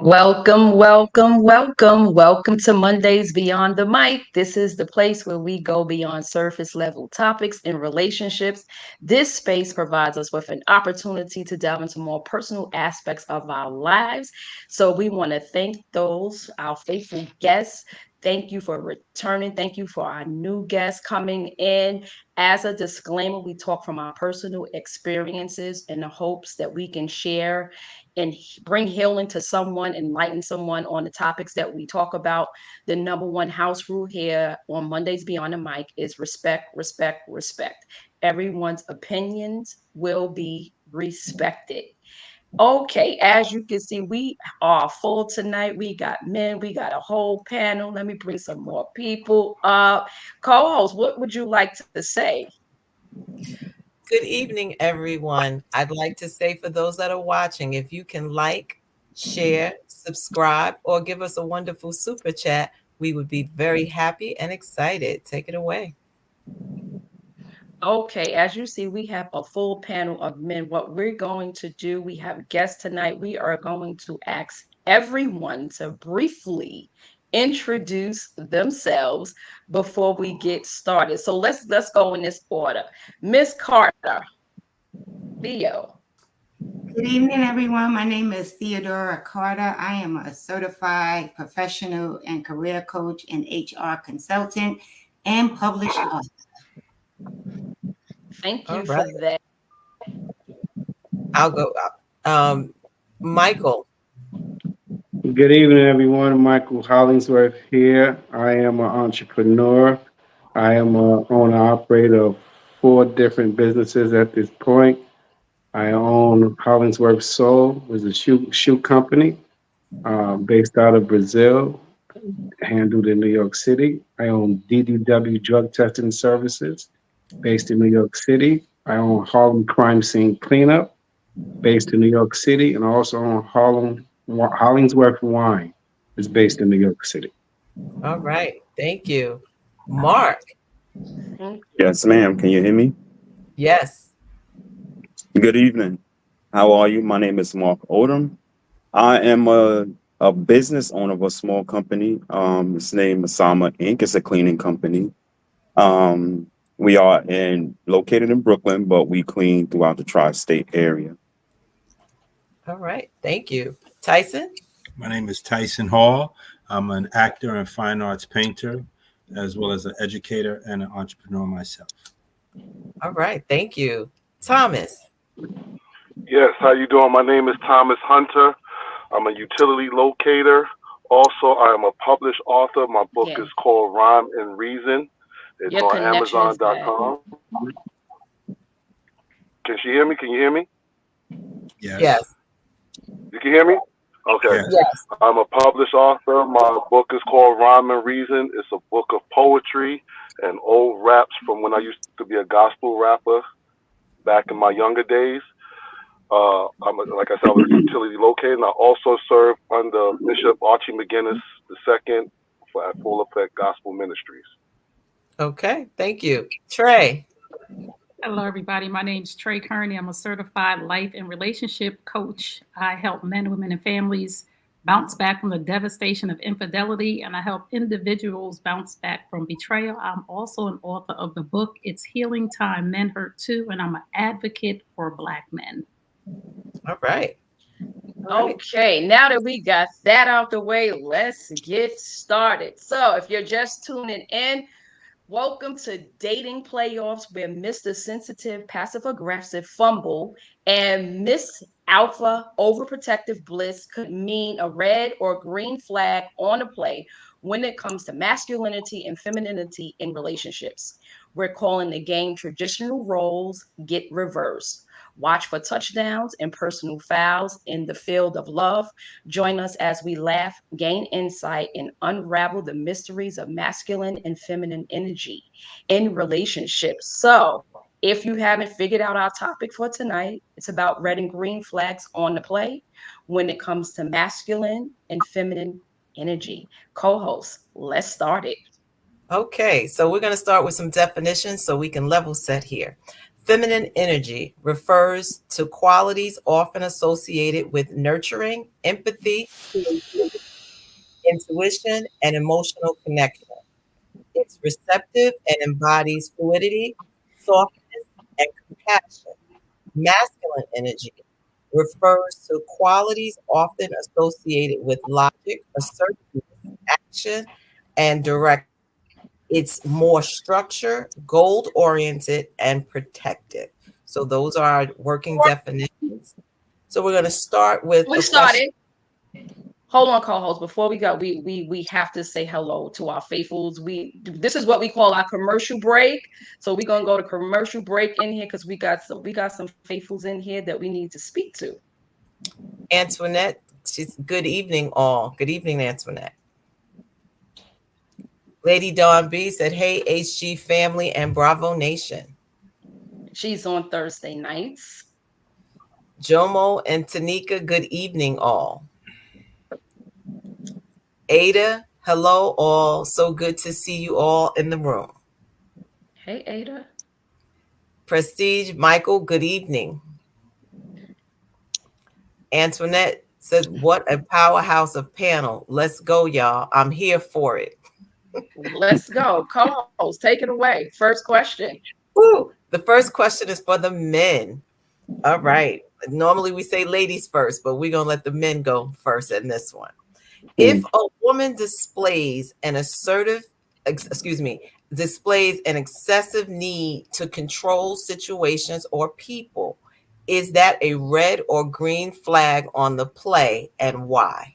Welcome to Mondays Beyond the Mic. This is the place where we go beyond surface level topics in relationships. This space provides us with an opportunity to delve into more personal aspects of our lives. So we want to thank our faithful guests. Thank you for returning. Thank you for our new guests coming in. As a disclaimer, we talk from our personal experiences in the hopes that we can share and bring healing to someone, enlighten someone on the topics that we talk about. The number one house rule here on Mondays Beyond the Mic is respect, respect, respect. Everyone's opinions will be respected. Okay, as you can see, we are full tonight. We got men, we got a whole panel. Let me bring some more people up. Co-host, what would you like to say? Good evening, everyone. I'd like to say for those that are watching, if you can like, share, subscribe, or give us a wonderful super chat, we would be very happy and excited. Take it away. Okay, as you see, we have a full panel of men. What we're going to do, we have guests tonight. We are going to ask everyone to briefly introduce themselves before we get started. So let's go in this order. Miss Carter, Theo. Good evening, everyone. My name is Theodora Carter. I am a certified professional and career coach and HR consultant and published author. Thank All you for right. that. I'll go. Michael. Good evening, everyone. Michael Hollingsworth here. I am an entrepreneur. I am a owner operator of 4 different businesses at this point. I own Hollingsworth Soul, which is a shoe company based out of Brazil, handled in New York City. I own DDW Drug Testing Services, based in New York City. I own Harlem Crime Scene Cleanup, based in New York City, and I also own Hollingsworth Wine, is based in New York City. All right. Thank you. Mark. Yes, ma'am. Can you hear me? Yes. Good evening. How are you? My name is Mark Odom. I am a business owner of a small company. It's named Masama Inc. It's a cleaning company. We are located in Brooklyn, but we clean throughout the tri-state area. All right. Thank you. Tyson. My name is Tyson Hall. I'm an actor and fine arts painter, as well as an educator and an entrepreneur myself. All right. Thank you. Thomas. Yes, how you doing? My name is Thomas Hunter. I'm a utility locator. Also, I am a published author. My book is called Rhyme and Reason. It's Your on Amazon.com. Can she hear me? Can you hear me? Yes. You can hear me? Okay. Yes. I'm a published author. My book is called Rhyme and Reason. It's a book of poetry and old raps from when I used to be a gospel rapper back in my younger days. Like I said, I was a utility locator, and I also serve under Bishop Archie McGinnis II for Full Effect Gospel Ministries. Okay. Thank you. Trey. Hello, everybody. My name is Trey Kearney. I'm a certified life and relationship coach. I help men, women, and families bounce back from the devastation of infidelity, and I help individuals bounce back from betrayal. I'm also an author of the book, It's Healing Time, Men Hurt Too, and I'm an advocate for Black men. All right. All right. Okay, now that we got that out the way, let's get started. So, if you're just tuning in, welcome to Dating Playoffs, where Mr. Sensitive, Passive Aggressive Fumble and Miss Alpha Overprotective Bliss could mean a red or green flag on a play when it comes to masculinity and femininity in relationships. We're calling the game traditional roles get reversed. Watch for touchdowns and personal fouls in the field of love. Join us as we laugh, gain insight, and unravel the mysteries of masculine and feminine energy in relationships. So, if you haven't figured out our topic for tonight, it's about red and green flags on the play when it comes to masculine and feminine energy. Co host, let's start it. Okay, so we're going to start with some definitions so we can level set here. Feminine energy refers to qualities often associated with nurturing, empathy, creativity, intuition, and emotional connection. It's receptive and embodies fluidity, softness, and compassion. Masculine energy refers to qualities often associated with logic, assertiveness, action, and direction. It's more structured, goal oriented, and protective. So those are our working definitions. So we're going to start with We a question. started. Hold on, co-host. Before we go, we have to say hello to our faithfuls. This is what we call our commercial break. So we're gonna go to commercial break in here because we got some faithfuls in here that we need to speak to. Antoinette, she's good evening, all. Good evening, Antoinette. Lady Dawn B said, "Hey, HG family and Bravo Nation." She's on Thursday nights. Jomo and Tanika, good evening, all. Ada, hello, all. So good to see you all in the room. Hey, Ada. Prestige, Michael, good evening. Antoinette said, "What a powerhouse of panel. Let's go, y'all. I'm here for it." Let's go. Co-host, take it away. First question. Woo. The first question is for the men. All right. Normally we say ladies first, but we're going to let the men go first in this one. If a woman displays an excessive need to control situations or people, is that a red or green flag on the play, and why?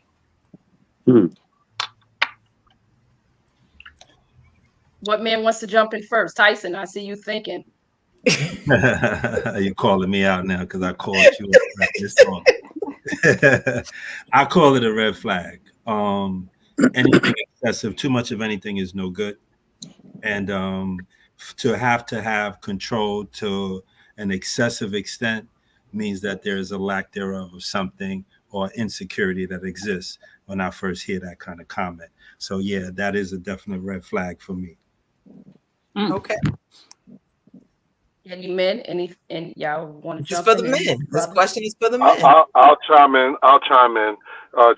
What man wants to jump in first? Tyson, I see you thinking. You're calling me out now because I called you this song. I call it a red flag. Anything excessive, too much of anything is no good. And to have control to an excessive extent means that there is a lack thereof of something or insecurity that exists when I first hear that kind of comment. So yeah, that is a definite red flag for me. Okay. Any men? And y'all want to This is jump for in? the men. This Brother? question is for the men. I'll chime in. I'll chime in.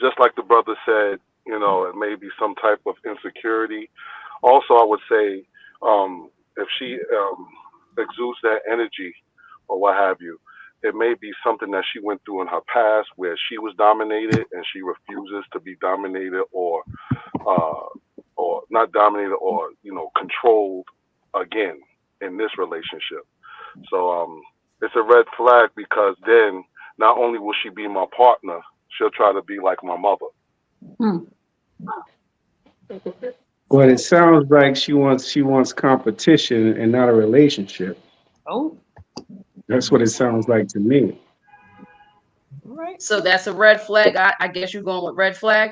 Just like the brother said, it may be some type of insecurity. Also, I would say, if she exudes that energy or what have you, it may be something that she went through in her past where she was dominated and she refuses to be dominated or not dominated or controlled again in this relationship. So it's a red flag because then not only will she be my partner, she'll try to be like my mother. But it sounds like she wants competition and not a relationship. Oh, That's what it sounds like to me. Right. So that's a red flag. I guess you're going with red flag.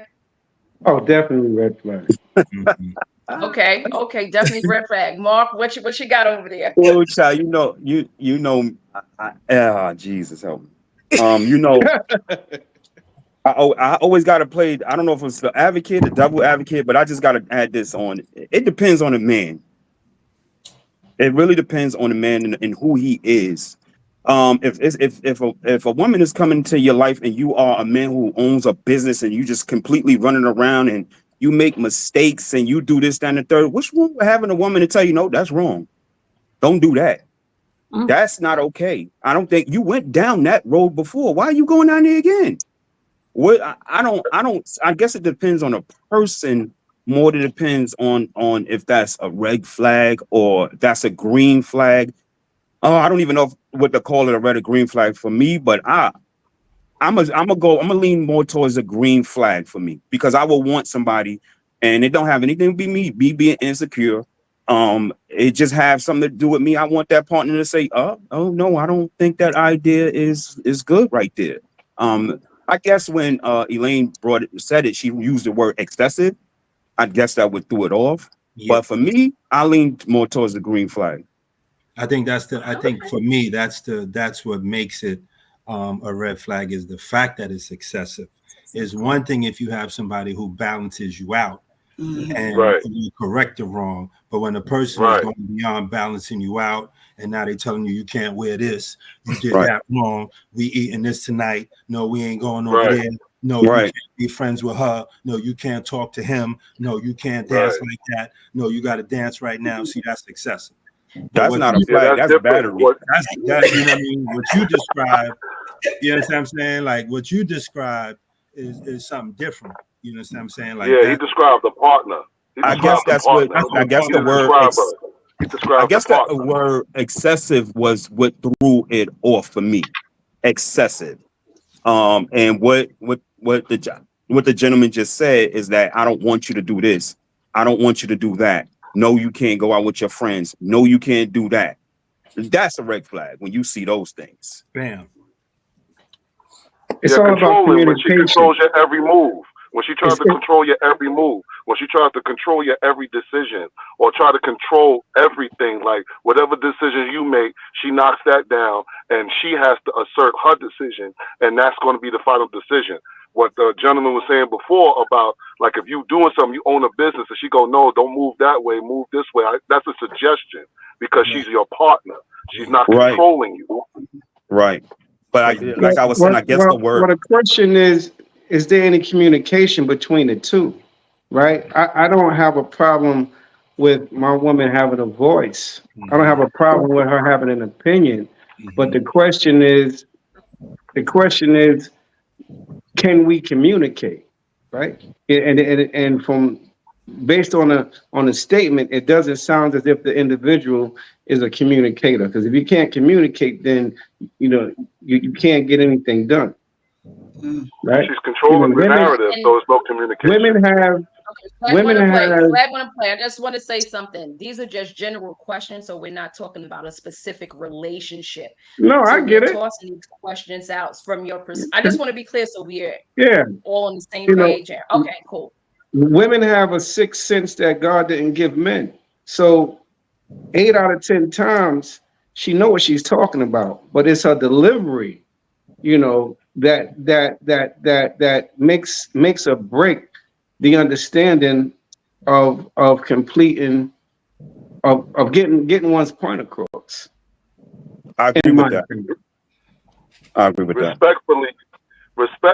Oh, definitely red flag. Okay, definitely red flag. Mark, what you got over there? Well, child, Jesus help me. I always got to play. I don't know if it's the advocate, the double advocate, but I just got to add this on. It depends on the man. It really depends on the man and who he is. If a woman is coming into your life and you are a man who owns a business and you just completely running around and you make mistakes and you do this, that, and the third, what's wrong with having a woman to tell you, no, that's wrong. Don't do that. That's not okay. I don't think you went down that road before. Why are you going down there again? What I guess it depends on a person more than it depends on if that's a red flag or that's a green flag. Oh, I don't even know what to call it, a red or green flag for me, but I'm gonna lean more towards a green flag for me because I will want somebody, and it don't have anything to be me being insecure. It just have something to do with me. I want that partner to say, oh no, I don't think that idea is good right there. I guess when Elaine said it, she used the word excessive. I guess that would throw it off. Yeah. But for me, I lean more towards the green flag. I think for me, that's what makes it a red flag is the fact that it's excessive. Is one thing if you have somebody who balances you out and you correct the wrong, but when a person is going beyond balancing you out and now they're telling you can't wear this, you did that wrong, we eating this tonight, no, we ain't going over there, no, you can't be friends with her, no, you can't talk to him, no, you can't dance like that, no, you got to dance right now. See, that's excessive. That's not a flag. That's battery. That's you know what I mean? What you describe, you know what I'm saying? Like what you describe is something different. You know what I'm saying? Like he described the partner. I guess that's what I guess the word. I guess that the word excessive was what threw it off for me. Excessive. And what the gentleman just said is that I don't want you to do this. I don't want you to do that. No, you can't go out with your friends. No, you can't do that. That's a red flag when you see those things. Bam. It's all about communication. When she controls your every move. When she tries to control your every move. When she tries to control your every decision or try to control everything, like whatever decision you make, she knocks that down and she has to assert her decision, and that's going to be the final decision. What the gentleman was saying before about, like, if you doing something, you own a business, and she go, no, don't move that way, move this way. That's a suggestion because she's your partner. She's not controlling you. Right. But like I was saying, I guess the word. Well, the question is there any communication between the two? Right? I don't have a problem with my woman having a voice. I don't have a problem with her having an opinion. But the question is, can we communicate? Right? And from based on a statement, it doesn't sound as if the individual is a communicator. Because if you can't communicate, then you can't get anything done. Right? She's controlling the narrative, so it's no communication. Women have. Flag want to play. I just want to say something. These are just general questions, so we're not talking about a specific relationship. No, I get it. Tossing these questions out from your perspective. I just want to be clear, so we're all on the same page here. Okay, cool. Women have a sixth sense that God didn't give men. So 8 out of 10 times she know what she's talking about, but it's her delivery, that makes or break the understanding of completing of getting one's point across. I agree with that. I agree with that.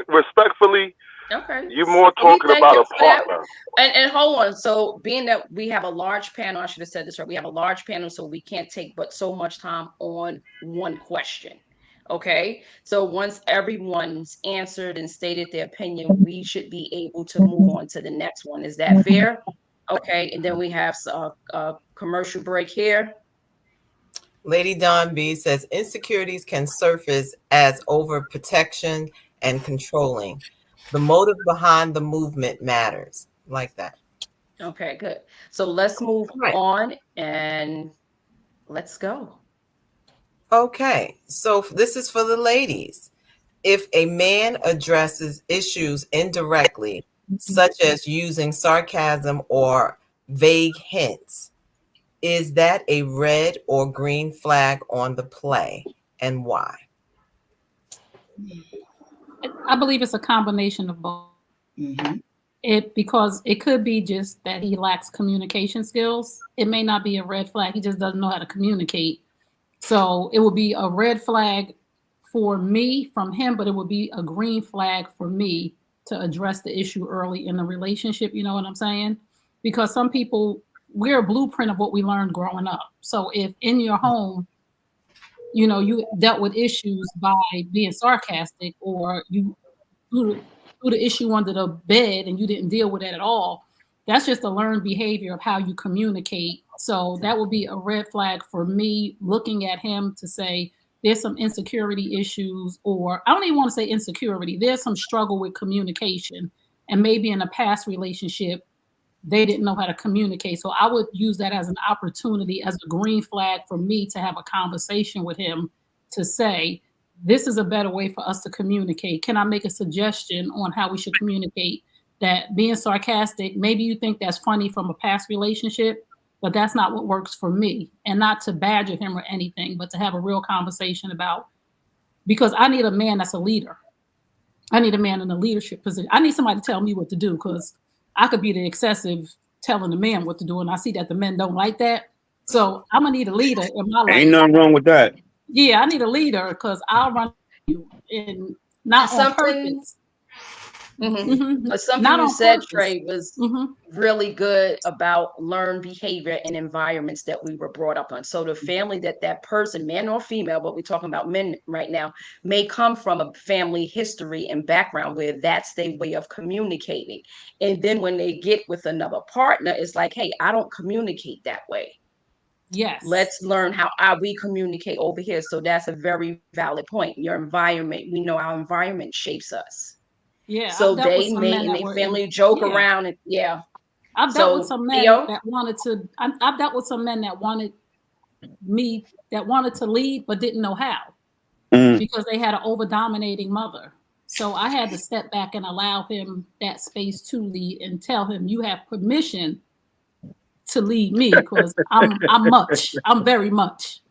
Respectfully. Okay. You're more talking about a partner. And hold on. So being that we have a large panel, I should have said this right. We have a large panel, so we can't take but so much time on one question. Okay. So once everyone's answered and stated their opinion, we should be able to move on to the next one. Is that fair? Okay. And then we have a commercial break here. Lady Dawn B says insecurities can surface as overprotection and controlling. The motive behind the movement matters. Like that. Okay, good. So let's move on and let's go. Okay, so this is for the ladies. If a man addresses issues indirectly, such as using sarcasm or vague hints, is that a red or green flag on the play, and why? I believe it's a combination of both. because it could be just that he lacks communication skills. It may not be a red flag. He just doesn't know how to communicate. So it would be a red flag for me from him, but it would be a green flag for me to address the issue early in the relationship. You know what I'm saying? Because some people, we're a blueprint of what we learned growing up. So if in your home, you know, you dealt with issues by being sarcastic, or you threw the issue under the bed and you didn't deal with it at all, that's just a learned behavior of how you communicate. So that would be a red flag for me, looking at him to say there's some insecurity issues, or I don't even want to say insecurity, there's some struggle with communication. And maybe in a past relationship, they didn't know how to communicate. So I would use that as an opportunity, as a green flag for me to have a conversation with him to say, this is a better way for us to communicate. Can I make a suggestion on how we should communicate? That being sarcastic, maybe you think that's funny from a past relationship, but that's not what works for me. And not to badger him or anything, but to have a real conversation about, because I need a man that's a leader. I need a man in a leadership position. I need somebody to tell me what to do, because I could be the excessive telling the man what to do, and I see that the men don't like that. So I'm gonna need a leader in my life. Ain't nothing wrong with that. Yeah, I need a leader, because I'll run you, and not on purpose. Something Not you on said, purpose. Trey, was really good about learned behavior and environments that we were brought up on. So the family that person, man or female, but we're talking about men right now, may come from a family history and background where that's their way of communicating. And then when they get with another partner, it's like, hey, I don't communicate that way. Yes. Let's learn how we communicate over here. So that's a very valid point. Your environment, we know our environment shapes us. Yeah. So they may in their family joke around and I've dealt with some men that wanted to. I've dealt with some men that wanted to lead but didn't know how, because they had an over dominating mother. So I had to step back and allow him that space to lead and tell him, you have permission to lead me, because I'm very much.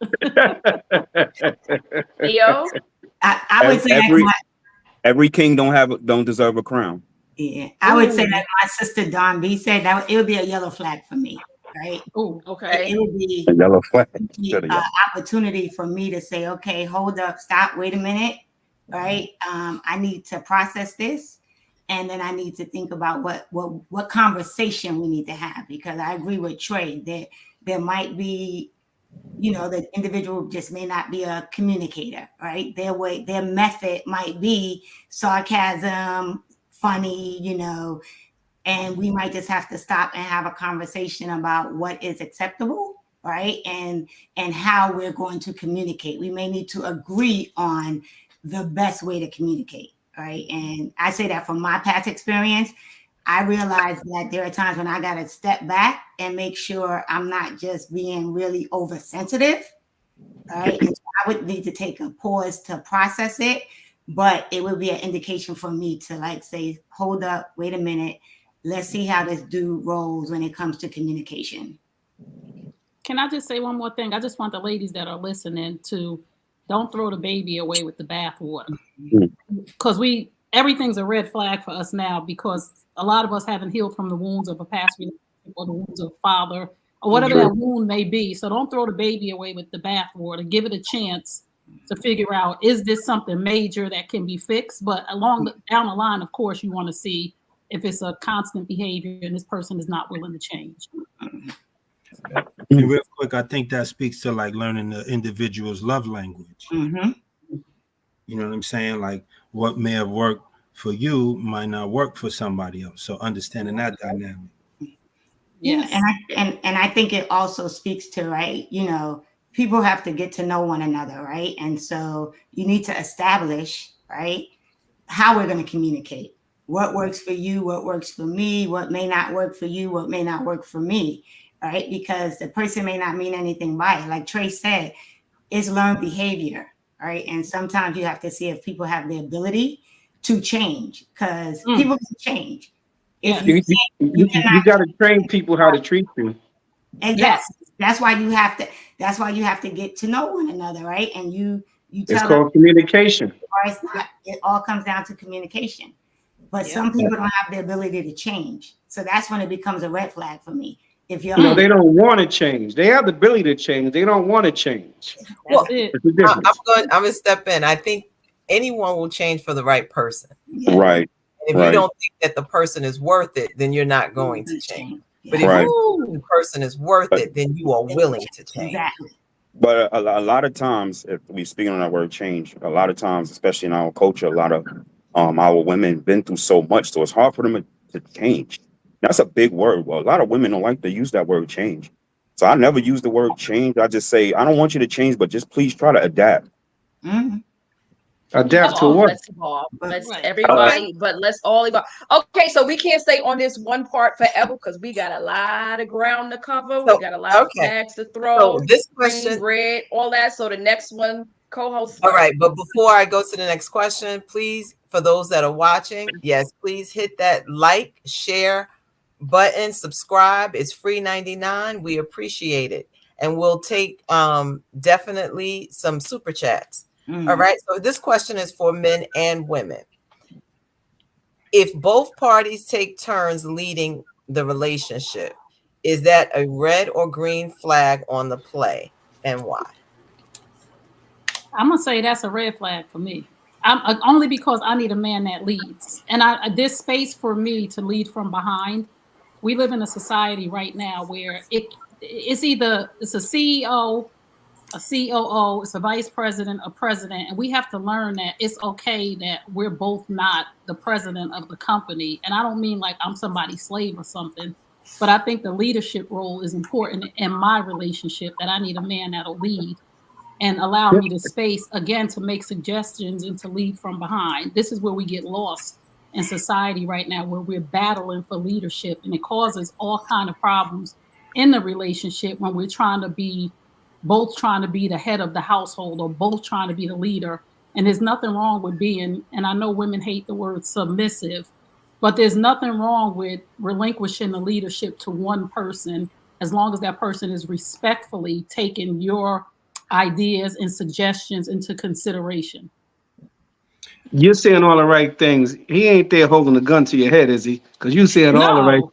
I would say every king don't deserve a crown. Yeah, I would say that my sister Dawn B said that it would be a yellow flag for me, right? Oh, okay. It would be a yellow flag. Opportunity for me to say, okay, hold up, stop, wait a minute, right? I need to process this, and then I need to think about what conversation we need to have, because I agree with Trey that there might be, you know, the individual just may not be a communicator, right? Their method might be sarcasm, funny, you know, and we might just have to stop and have a conversation about what is acceptable, right? And how we're going to communicate. We may need to agree on the best way to communicate, right? And I say that from my past experience. I realize that there are times when I got to step back and make sure I'm not just being really oversensitive, right? And so I would need to take a pause to process it, but it would be an indication for me to like say, hold up, wait a minute. Let's see how this dude rolls when it comes to communication. Can I just say one more thing? I just want the ladies that are listening to don't throw the baby away with the bathwater, because everything's a red flag for us now, because a lot of us haven't healed from the wounds of a past relationship or the wounds of a father or whatever that wound may be. So don't throw the baby away with the bathwater. Give it a chance to figure out, is this something major that can be fixed? But down the line, of course, you want to see if it's a constant behavior and this person is not willing to change. And real quick, I think that speaks to like learning the individual's love language. Mm-hmm. You know what I'm saying? Like what may have worked for you might not work for somebody else. So understanding that dynamic. Yes. Yeah, and I think it also speaks to, right, you know, people have to get to know one another, right? And so you need to establish, right, how we're going to communicate. What works for you, what works for me, what may not work for you, what may not work for me, right? Because the person may not mean anything by it. Like Trey said, it's learned behavior, right? And sometimes you have to see if people have the ability to change, because people can change. If you got to train people how to treat you. And that's why you have to get to know one another, right? And you tell it's called communication. Or it's not. It all comes down to communication. but Yeah. some people don't have the ability to change. So that's when it becomes a red flag for me. If you're No, they don't want to change. They have the ability to change. They don't want to change. Well, That's it. It's a difference. I'm gonna step in. I think anyone will change for the right person. yeah, Right. If you Right. don't think that the person is worth it, then you're not going to change. But if Right. you think the person is worth it, then you are willing to change. exactly. But a lot of times, if we speak on that word change, a lot of times, especially in our culture, a lot of our women been through so much, so it's hard for them to change. That's a big word. Well, a lot of women don't like to use that word change. So I never use the word change. I just say, I don't want you to change, but just please try to adapt. Mhm. Adapt to what? Let's evolve. Let's Right. everybody, but let's all evolve. Okay, so we can't stay on this one part forever because we got a lot of ground to cover. We So, got a lot of okay. flags to So throw, this green, question, red, all that. So the next one, co-host. all right, but before I go to the next question, please, for those that are watching, yes, please hit that like, share button, subscribe. It's free 99. We appreciate it. And we'll take definitely some super chats. All right. So this question is for men and women. If both parties take turns leading the relationship, is that a red or green flag on the play, and why? I'm gonna say that's a red flag for me. I'm only because I need a man that leads, and this space for me to lead from behind. We live in a society right now where it's either it's a CEO, a COO, it's a vice president, a president, and we have to learn that it's okay that we're both not the president of the company. And I don't mean like I'm somebody's slave or something, but I think the leadership role is important in my relationship. That I need a man that'll lead and allow me the space again to make suggestions and to lead from behind. This is where we get lost in society right now, where we're battling for leadership, and it causes all kind of problems in the relationship when we're trying to be both trying to be the head of the household or both trying to be the leader. And there's nothing wrong with being, and I know women hate the word submissive, but there's nothing wrong with relinquishing the leadership to one person as long as that person is respectfully taking your ideas and suggestions into consideration. You're saying all the right things. He ain't there holding a gun to your head, is he? Because you said all the right. No,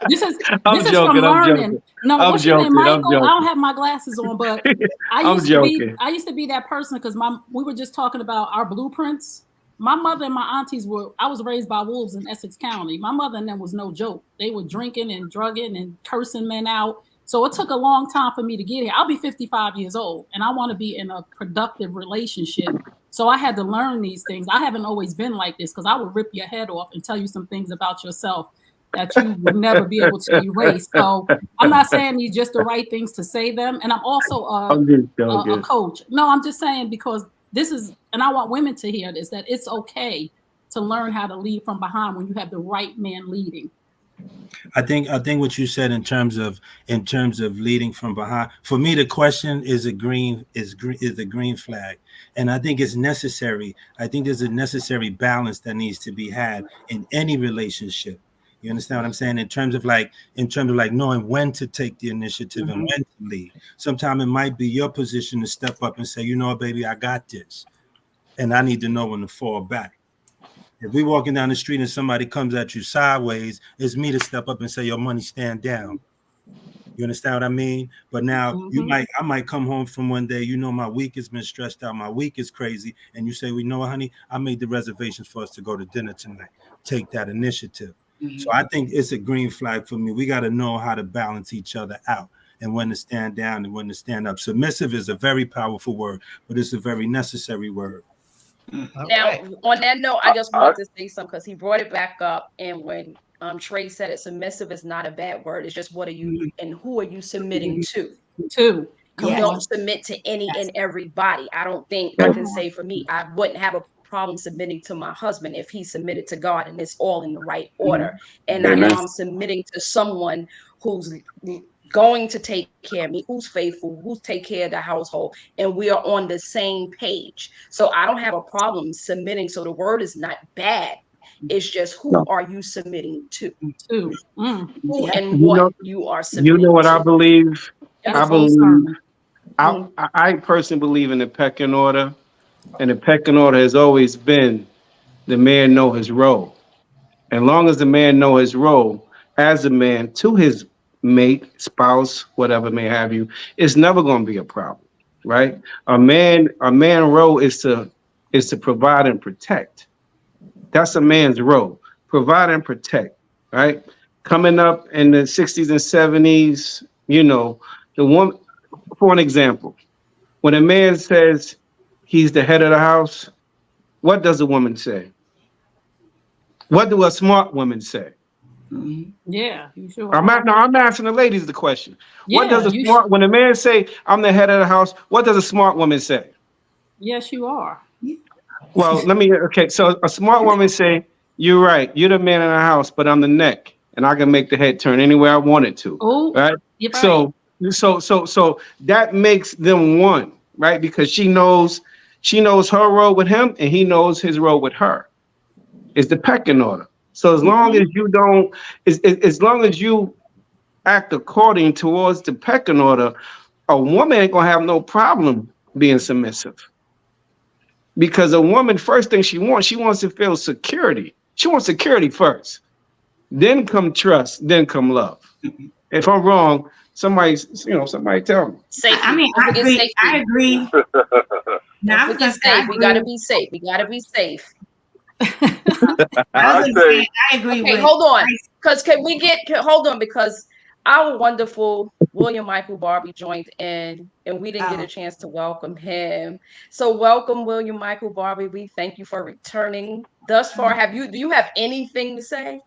this is I'm this is joking. from I'm learning. joking. No, I'm what's your name, joking. I'm Michael? I don't joking. have my glasses on, but I I'm used to be joking. I used to be that person because we were just talking about our blueprints. My mother and my aunties I was raised by wolves in Essex County. My mother and them was no joke. They were drinking and drugging and cursing men out. So it took a long time for me to get here. I'll be 55 years old and I want to be in a productive relationship. So I had to learn these things. I haven't always been like this because I would rip your head off and tell you some things about yourself that you would never be able to erase. So I'm not saying these just the right things to say them. And I'm also I'm just a joking. coach. No, I'm just saying because this is, and I want women to hear this, that it's okay to learn how to lead from behind when you have the right man leading. I think what you said in terms of leading from behind. For me, the question is a green flag, and I think it's necessary. I think there's a necessary balance that needs to be had in any relationship. You understand what I'm saying? In terms of like knowing when to take the initiative and when to lead. Sometimes it might be your position to step up and say, you know what, baby, I got this, and I need to know when to fall back. If we walking down the street and somebody comes at you sideways, it's me to step up and say, "Your money, stand down." You understand what I mean? But now I might come home from one day, you know, my week has been stretched out, my week is crazy, and you say, "We know, honey, I made the reservations for us to go to dinner tonight." Take that initiative. So I think it's a green flag for me. We got to know how to balance each other out and when to stand down and when to stand up. Submissive is a very powerful word, but it's a very necessary word. Now, Right. on that note, I just want to say something because he brought it back up. And when Trey said it, submissive is not a bad word. It's just what are you and who are you submitting to? Too. You Yeah. don't submit to any and everybody. I don't think I can say for me, I wouldn't have a problem submitting to my husband if he submitted to God and it's all in the right order. And I know Amen. I'm submitting to someone who's going to take care of me, who's faithful, who's take care of the household, and we are on the same page. So I don't have a problem submitting. So the word is not bad. It's just who No. are you submitting to? Too. Who Yeah. and You what know, you are you know submitting what I to. believe. That's I a whole believe. sermon. I personally believe in the pecking order, and the pecking order has always been the man know his role. As long as the man know his role as a man to his mate, spouse, whatever may have you, it's never going to be a problem, right? A man role is to provide and protect. That's a man's role. Provide and protect, right? Coming up in the 60s and 70s, the woman, for an example, when a man says he's the head of the house, what does a woman say? What do a smart woman say? Yeah, you sure? I'm asking the ladies the question. What Yeah, does when a man say, I'm the head of the house, what does a smart woman say? Yes, you are. Well, okay, so a smart woman say, you're right, you're the man in the house, but I'm the neck, and I can make the head turn anywhere I want it to, Oh, right? you're right. So that makes them one, right? Because she knows her role with him, and he knows his role with her. It's the pecking order. So as long as you don't, as long as you act according towards the pecking order, a woman ain't gonna have no problem being submissive. Because a woman, first thing she wants to feel security. She wants security first. Then come trust, then come love. If I'm wrong, somebody tell me. Safety. I mean, I agree. Safety. I agree. No, I was gonna say, safe. We gotta be safe. We gotta be safe. I agree Okay, with. hold on. Because hold on, because our wonderful William Michael Barbie joined in, and we didn't get a chance to welcome him. So welcome, William Michael Barbie. We thank you for returning thus far. Do you have anything to say?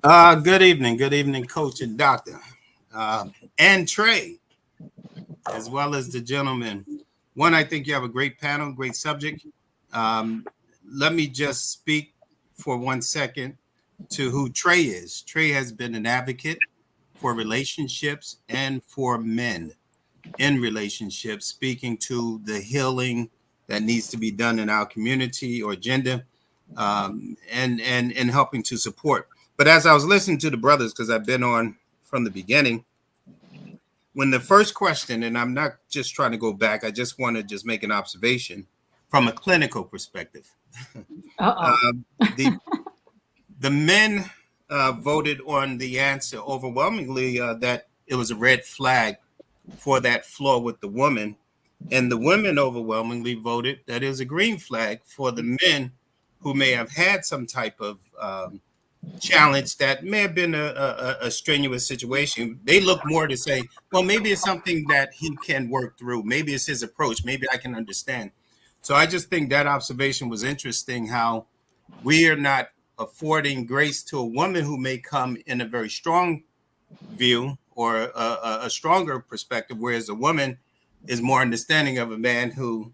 Good evening, Coach and Doctor, and Trey, as well as the gentleman. One, I think you have a great panel, great subject. Let me just speak for 1 second to who Trey is. Trey has been an advocate for relationships and for men in relationships, speaking to the healing that needs to be done in our community or agenda, and helping to support. But as I was listening to the brothers, because I've been on from the beginning, when the first question, and I'm not just trying to go back, I just want to just make an observation from a clinical perspective. The men voted on the answer overwhelmingly that it was a red flag for that flaw with the woman, and the women overwhelmingly voted that it was a green flag for the men who may have had some type of challenge that may have been a strenuous situation. They look more to say, well, maybe it's something that he can work through. Maybe it's his approach. Maybe I can understand. So I just think that observation was interesting, how we are not affording grace to a woman who may come in a very strong view or a stronger perspective, whereas a woman is more understanding of a man who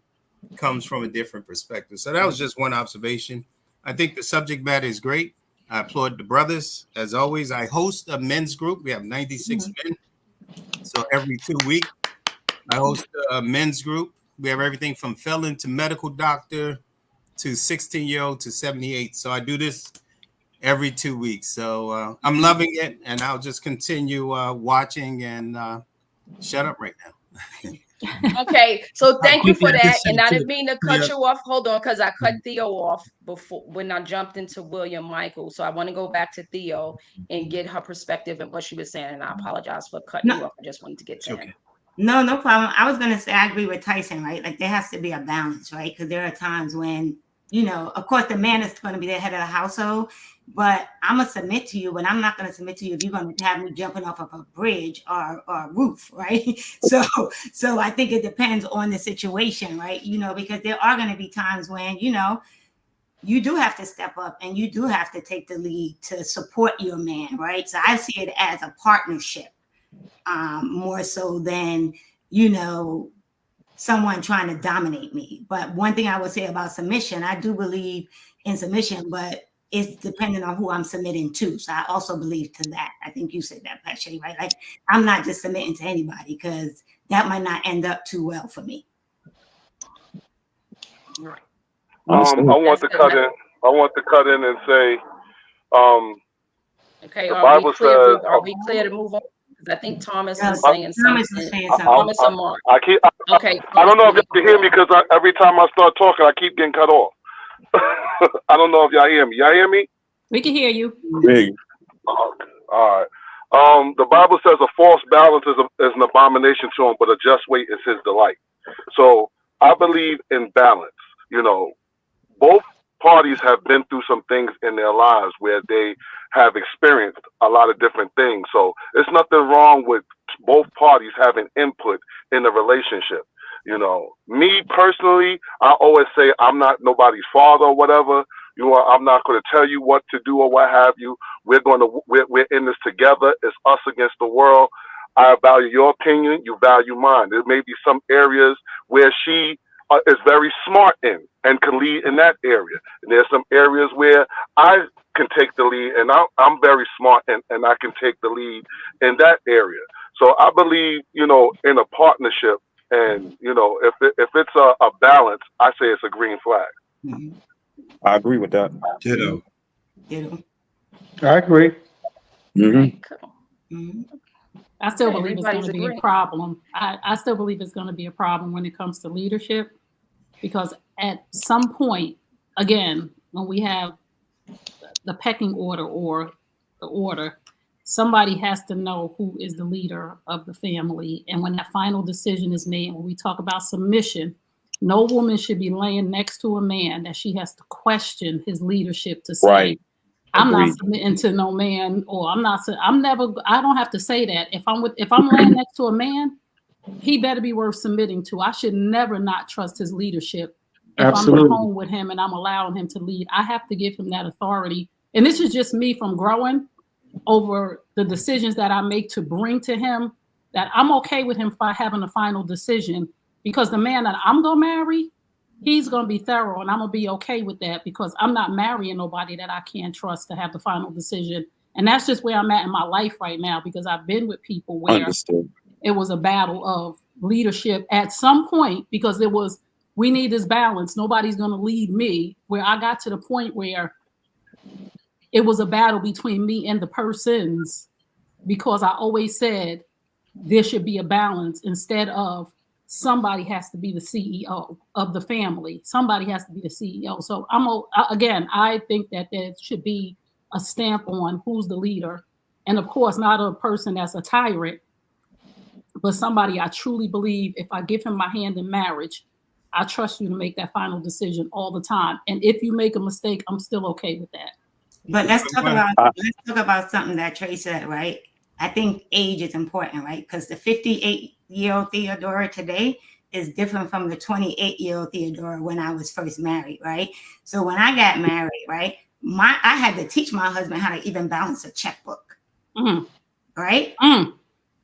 comes from a different perspective. So that was just one observation. I think the subject matter is great. I applaud the brothers. As always, I host a men's group. We have 96 men. So every 2 weeks, I host a men's group. We have everything from felon to medical doctor to 16-year-old to 78. So I do this every 2 weeks. So I'm loving it, and I'll just continue watching and shut up right now. Okay, so thank you for that. And I to- didn't mean to cut you off. Hold on, because I cut Theo off before when I jumped into William Michael. So I want to go back to Theo and get her perspective and what she was saying. And I apologize for cutting you off. I just wanted to get to him. No problem. I was going to say, I agree with Tyson, right? Like there has to be a balance, right? Because there are times when, of course, the man is going to be the head of the household, but I'm going to submit to you, but I'm not going to submit to you if you're going to have me jumping off of a bridge or a roof, right? So I think it depends on the situation, right? Because there are going to be times when, you do have to step up and you do have to take the lead to support your man, right? So I see it as a partnership. More so than, someone trying to dominate me. But one thing I would say about submission, I do believe in submission, but it's dependent on who I'm submitting to. So I also believe to that. I think you said that, Pache, right? Like I'm not just submitting to anybody because that might not end up too well for me. Right. I want to cut in and say, okay, the Bible says, are we clear to move on? Because I think Thomas is saying something. Thomas or Mark. Okay. I don't know if you can hear me because every time I start talking, I keep getting cut off. I don't know if y'all hear me. Y'all hear me? We can hear you. Big. Okay. All right. The Bible says a false balance is an abomination to him, but a just weight is his delight. So I believe in balance. You know, both parties have been through some things in their lives where they have experienced a lot of different things. So there's nothing wrong with both parties having input in the relationship. You know, me personally, I always say I'm not nobody's father or whatever. I'm not going to tell you what to do or what have you. We're in this together. It's us against the world. I value your opinion. You value mine. There may be some areas where she is very smart in and can lead in that area. And there's some areas where I can take the lead and I'm very smart and I can take the lead in that area. So I believe, you know, in a partnership and, you know, if it's a balance, I say it's a green flag. Mhm. I agree with that. Ditto. Ditto. I agree. Mm-hmm. Cool. Mhm. I still Okay, believe it's going everybody's to be a agreeing. problem. I still believe it's going to be a problem when it comes to leadership, because at some point, again, when we have the pecking order or the order, somebody has to know who is the leader of the family. And when that final decision is made, when we talk about submission, no woman should be laying next to a man that she has to question his leadership to say, Right. I'm not Agreed. submitting to no man, or I don't have to say that. If I'm laying next to a man, he better be worth submitting to. I should never not trust his leadership. If I'm at Absolutely. home with him and I'm allowing him to lead, I have to give him that authority. And this is just me from growing over the decisions that I make to bring to him, that I'm okay with him having a final decision, because the man that I'm going to marry, he's going to be thorough, and I'm going to be okay with that, because I'm not marrying nobody that I can't trust to have the final decision. And that's just where I'm at in my life right now, because I've been with people where Understood. it was a battle of leadership at some point, because we need this balance. Nobody's going to lead me, where I got to the point where it was a battle between me and the persons, because I always said there should be a balance, instead of somebody has to be the CEO of the family. Somebody has to be the CEO. So again, I think that there should be a stamp on who's the leader. And of course, not a person that's a tyrant, but somebody I truly believe, if I give him my hand in marriage, I trust you to make that final decision all the time. And if you make a mistake, I'm still okay with that. But let's talk Uh, about something that Trey said, right? I think age is important, right? Because the 58-year-old Theodora today is different from the 28-year-old Theodora when I was first married, right? So when I got married, right, I had to teach my husband how to even balance a checkbook, right?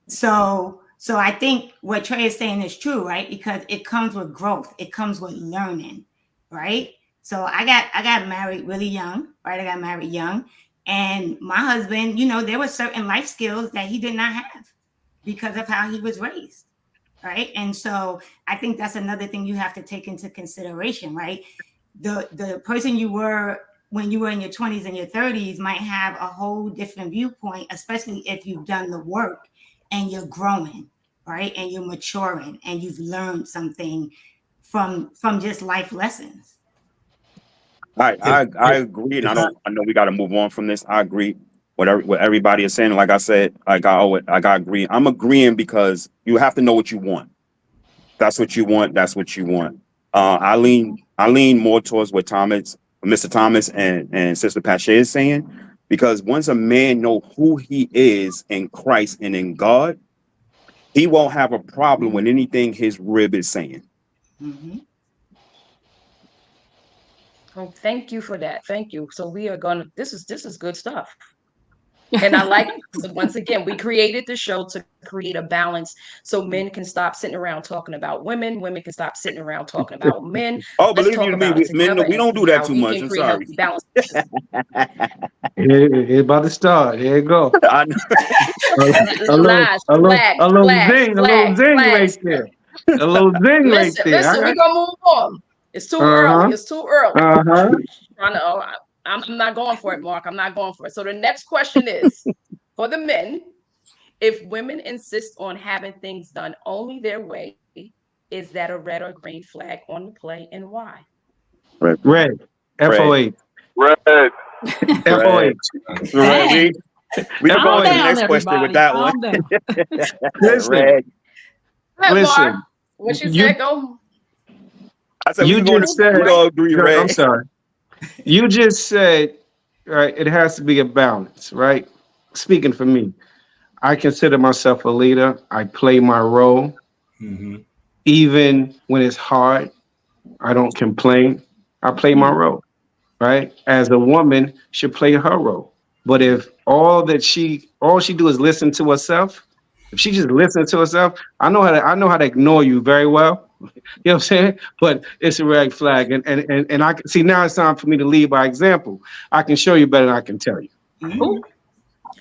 So I think what Trey is saying is true, right? Because it comes with growth, it comes with learning, right? So I got married really young, right? I got married young, and my husband, you know, there were certain life skills that he did not have because of how he was raised, right? And so I think that's another thing you have to take into consideration, right? The person you were when you were in your 20s and your 30s might have a whole different viewpoint, especially if you've done the work and you're growing, right? And you're maturing and you've learned something from just life lessons. I agree, and I know we got to move on from this. I agree with what everybody is saying. Like I said, I got agree. I'm agreeing because you have to know what you want. That's what you want. That's what you want. I lean more towards what Mr. Thomas and Sister Pache is saying, because once a man know who he is in Christ and in God, he won't have a problem with anything his rib is saying. Mm-hmm. Oh, thank you for that. Thank you. So we are gonna. This is good stuff. And I like, so once again, we created the show to create a balance so men can stop sitting around talking about women can stop sitting around talking about men. Oh, Let's believe talk you me, about it men, together we and don't see do that how too we much. can I'm create sorry. healthy balance. It's about to start. Here you go. I know. Lies, flags, A little flags, zing, flags, right flags. there. A little zing right Listen, there. listen, we're gonna move on. It's too early. Uh It's too early. huh. Trying to, I'm not going for it, Mark. I'm not going for it. So the next question is for the men: if women insist on having things done only their way, is that a red or green flag on the play, and why? Red, Red. red, FOH. Red. FOH. Right. We can go Calm on to the down, next question with everybody. that one. Calm down. Listen, Reg. Hey, listen. Mark, what you You said? Go. I said we you can go on to just said. we all agree, I'm Reg. sorry. You just said, right? It has to be a balance, right? Speaking for me, I consider myself a leader. I play my role, Mm-hmm. even when it's hard. I don't complain. I play my role, right? As a woman should play her role. But if all she do is listen to herself, if she just listens to herself, I know how to ignore you very well. You know what I'm saying? But it's a red flag. And I can see now it's time for me to lead by example. I can show you better than I can tell you. Ooh,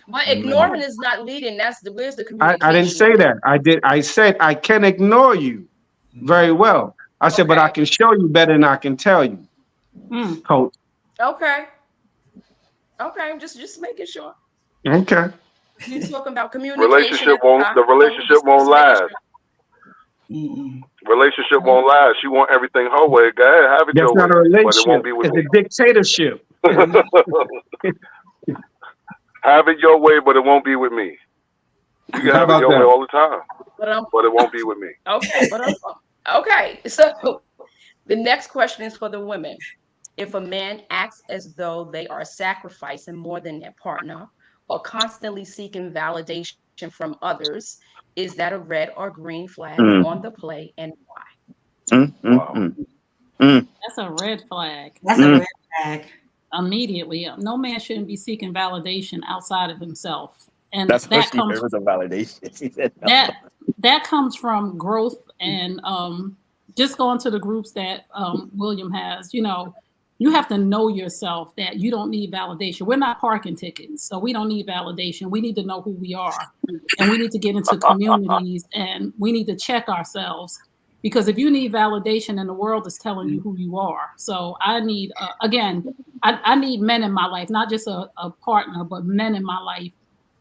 But Amen. ignoring is not leading. Where's the I didn't communication say at? that. I said I can ignore you very well. I said, but I Okay. can show you better than I can tell you, mm. coach. Okay. Okay. I'm just making sure. Okay. You're talking about communication Relationship at the won't. top. The So we relationship won't just making last. sure. Relationship won't last. She want everything her way. Go ahead, have it That's your way, not a but it won't relationship. be with It's me. a dictatorship. Have it your way, but it won't be with me. You can How have it about your way that? all the time, But but it won't be with me. okay. Okay. So the next question is for the women. If a man acts as though they are sacrificing more than their partner or constantly seeking validation from others, is that a red or green flag Mm, on the play and why? Wow. mm. That's a red flag. That's a Mm. red flag. Immediately. No man shouldn't be seeking validation outside of himself. And That's what she said was a validation. She said no. that comes from growth and just going to the groups that William has, you have to know yourself that you don't need validation. We're not parking tickets, so we don't need validation. We need to know who we are, and we need to get into communities, and we need to check ourselves, because if you need validation and the world is telling you who you are. So I need, again, I need men in my life, not just a partner, but men in my life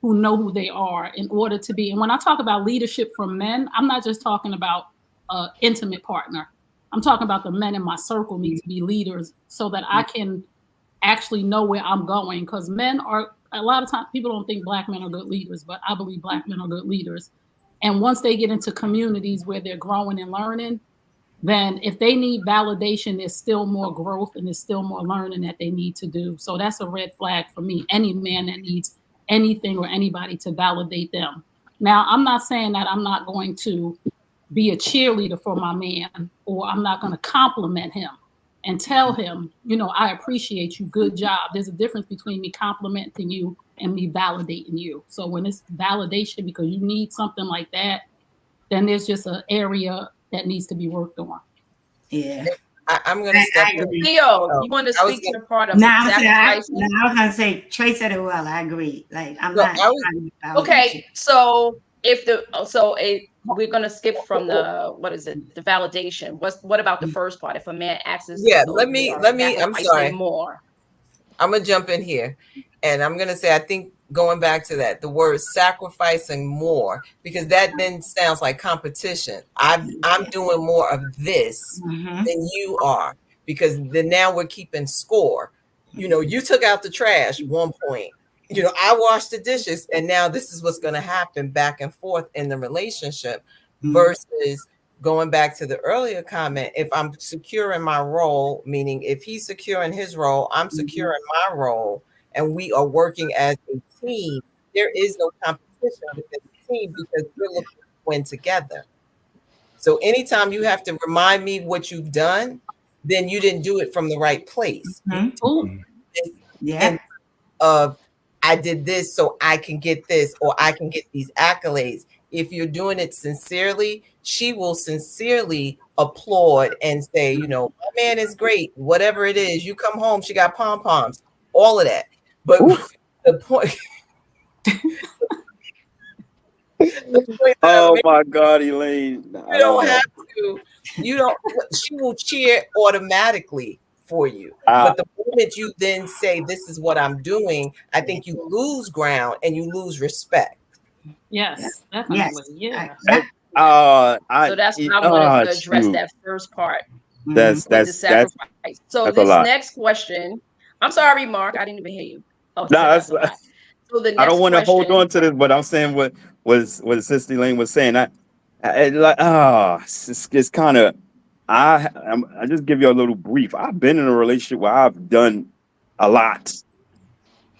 who know who they are in order to be. And when I talk about leadership from men, I'm not just talking about an intimate partner. I'm talking about the men in my circle need to be leaders so that I can actually know where I'm going. Because men are, a lot of times, people don't think black men are good leaders, but I believe black men are good leaders. And once they get into communities where they're growing and learning, then if they need validation, there's still more growth and there's still more learning that they need to do. So that's a red flag for me. Any man that needs anything or anybody to validate them. Now, I'm not saying that I'm not going to be a cheerleader for my man, or I'm not going to compliment him and tell him, I appreciate you, good job. There's a difference between me complimenting you and me validating you. So when it's validation because you need something like that, then there's just an area that needs to be worked on. Yeah. I'm going to step in. Theo, you want to I was speak to the part of Now, I sacrificing? was gonna say Trey said it well. I agree. Like I'm No, not. I was- trying to validate Okay, you. so we're gonna skip from the what is it, the validation. What about the first part? If a man asks us Yeah, though let they me, are I'm sorry. sacrificing more. I'm going to jump in here, and I'm going to say, I think going back to that, the word sacrificing more, because that then sounds like competition. I'm doing more of this than you are, because then now we're keeping score. You took out the trash 1 point. I washed the dishes, and now this is what's going to happen back and forth in the relationship versus going back to the earlier comment. If I'm secure in my role, meaning if he's secure in his role, I'm secure in my role, and we are working as a team, there is no competition within the team because we're looking to win together. So anytime you have to remind me what you've done, then you didn't do it from the right place. Yeah. Of I did this so I can get this, or I can get these accolades. If you're doing it sincerely, she will sincerely applaud and say, my man is great. Whatever it is, you come home, she got pom poms, all of that. But the point. Oh my God, Elaine. You don't have to. She will cheer automatically for you. But the moment you then say, this is what I'm doing, I think you lose ground and you lose respect. Yes, definitely. Yeah. So that's why I wanted to address that first part. That's with the sacrifice. So that's a this lot. next question, I'm sorry, Mark. I didn't even hear you. Oh, he No, said that's a lot. So the I don't next want to hold question. on to this, but I'm saying what Sister Elaine was saying. I like it's kind of I just give you a little brief. I've been in a relationship where I've done a lot,